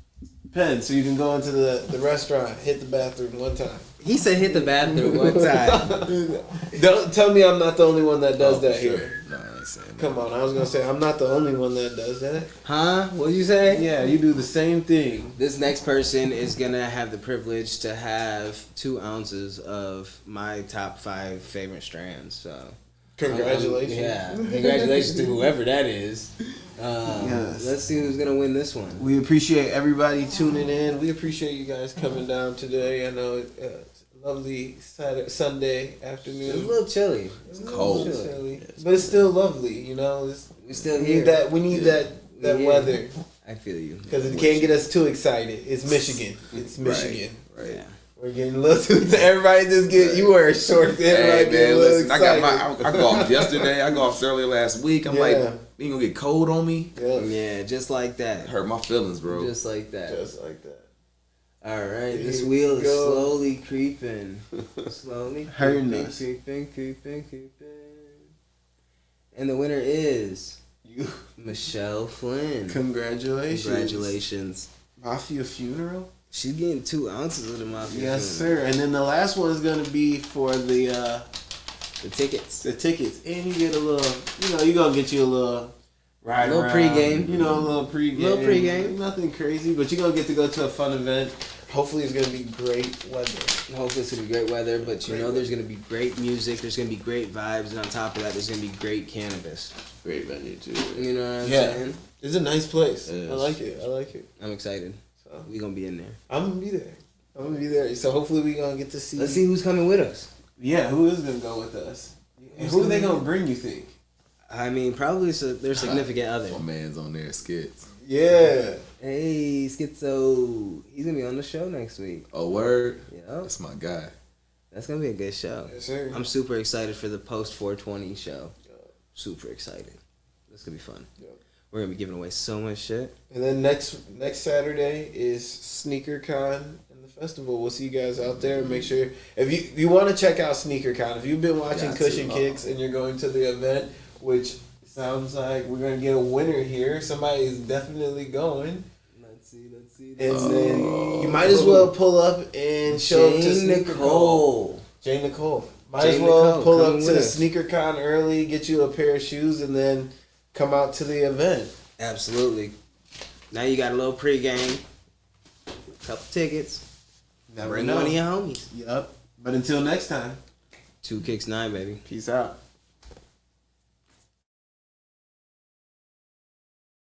pen, so you can go into the restaurant, hit the bathroom one time. He said hit the bathroom one time. Don't tell me I'm not the only one that does that for sure. here. No, I ain't saying that. Come on, I was gonna say I'm not the only one that does that. Huh? What'd you say? Yeah, you do the same thing. This next person is gonna have the privilege to have 2 ounces of my top 5 favorite strands. So Congratulations. yeah, congratulations to whoever that is. Yes. Let's see who's gonna win this one. We appreciate everybody tuning in. We appreciate you guys coming down today. I know it's a lovely Sunday It's a afternoon. little chilly. It's cold. Chilly, but it's still lovely. We still We here. need that. We need that We here. weather I feel you. because it can't get us too excited. It's Michigan. It's Michigan. Right. Yeah. We're getting a little too. Everybody just get. You wear shorts. Hey Everybody get a man, little listen. I got excited. I golfed yesterday. I golfed earlier last week. I'm like, Yeah. you gonna get cold on me? Yeah. Yeah, just like It that. hurt my feelings, bro. Just like that. Just like that. All right, this Here wheel we is go. slowly creeping. Slowly Hurting creeping, us. creeping. And the winner is You. Michelle Flynn. Congratulations. Congratulations. Mafia funeral. She's getting 2 ounces of the mafia. Yes, Flynn. sir. And then the last one is gonna be for the tickets. tickets, and you get a little. You're gonna get you a little ride, A little around, pregame. a little pregame. Little pregame. Nothing crazy, but you're gonna get to go to a fun event. Hopefully, it's gonna be great weather. Hopefully it's gonna be great weather, but there's gonna be great music. There's gonna be great vibes, and on top of that, there's gonna be great cannabis. Great venue too. You know what I'm Yeah. saying? It's a nice place. It I is. like it. I'm excited. So We gonna be in there. I'm gonna be there. So hopefully, we gonna get to see. Let's see who's coming with us. Yeah, who is gonna go with us? And who are they gonna bring? You think? I mean, probably their significant other. My man's on there, skits. Yeah. Hey, Schizo. He's gonna be on the show next week. Oh, word. Yep. That's my guy. That's gonna be a good show. Yes, sir. I'm super excited for the post 420 show. Super excited. That's gonna be fun. Yep. We're gonna be giving away so much shit. And then next Saturday is SneakerCon and the festival. We'll see you guys out there. Make sure if you want to check out SneakerCon, if you've been watching Got Cushion to. Kicks and you're going to the event, which sounds like we're gonna get a winner here. Somebody is definitely going. Let's see. And then you might as well pull up and show up to Jane SneakerCon. Nicole. Jane Nicole. Might Jane as well Nicole, pull come up to with the us. SneakerCon early, get you a pair of shoes, and then come out to the event. Absolutely. Now you got a little pregame, couple tickets. Never Bring know. one of your homies. Yep. But until next time, 2 kicks 9, baby. peace out.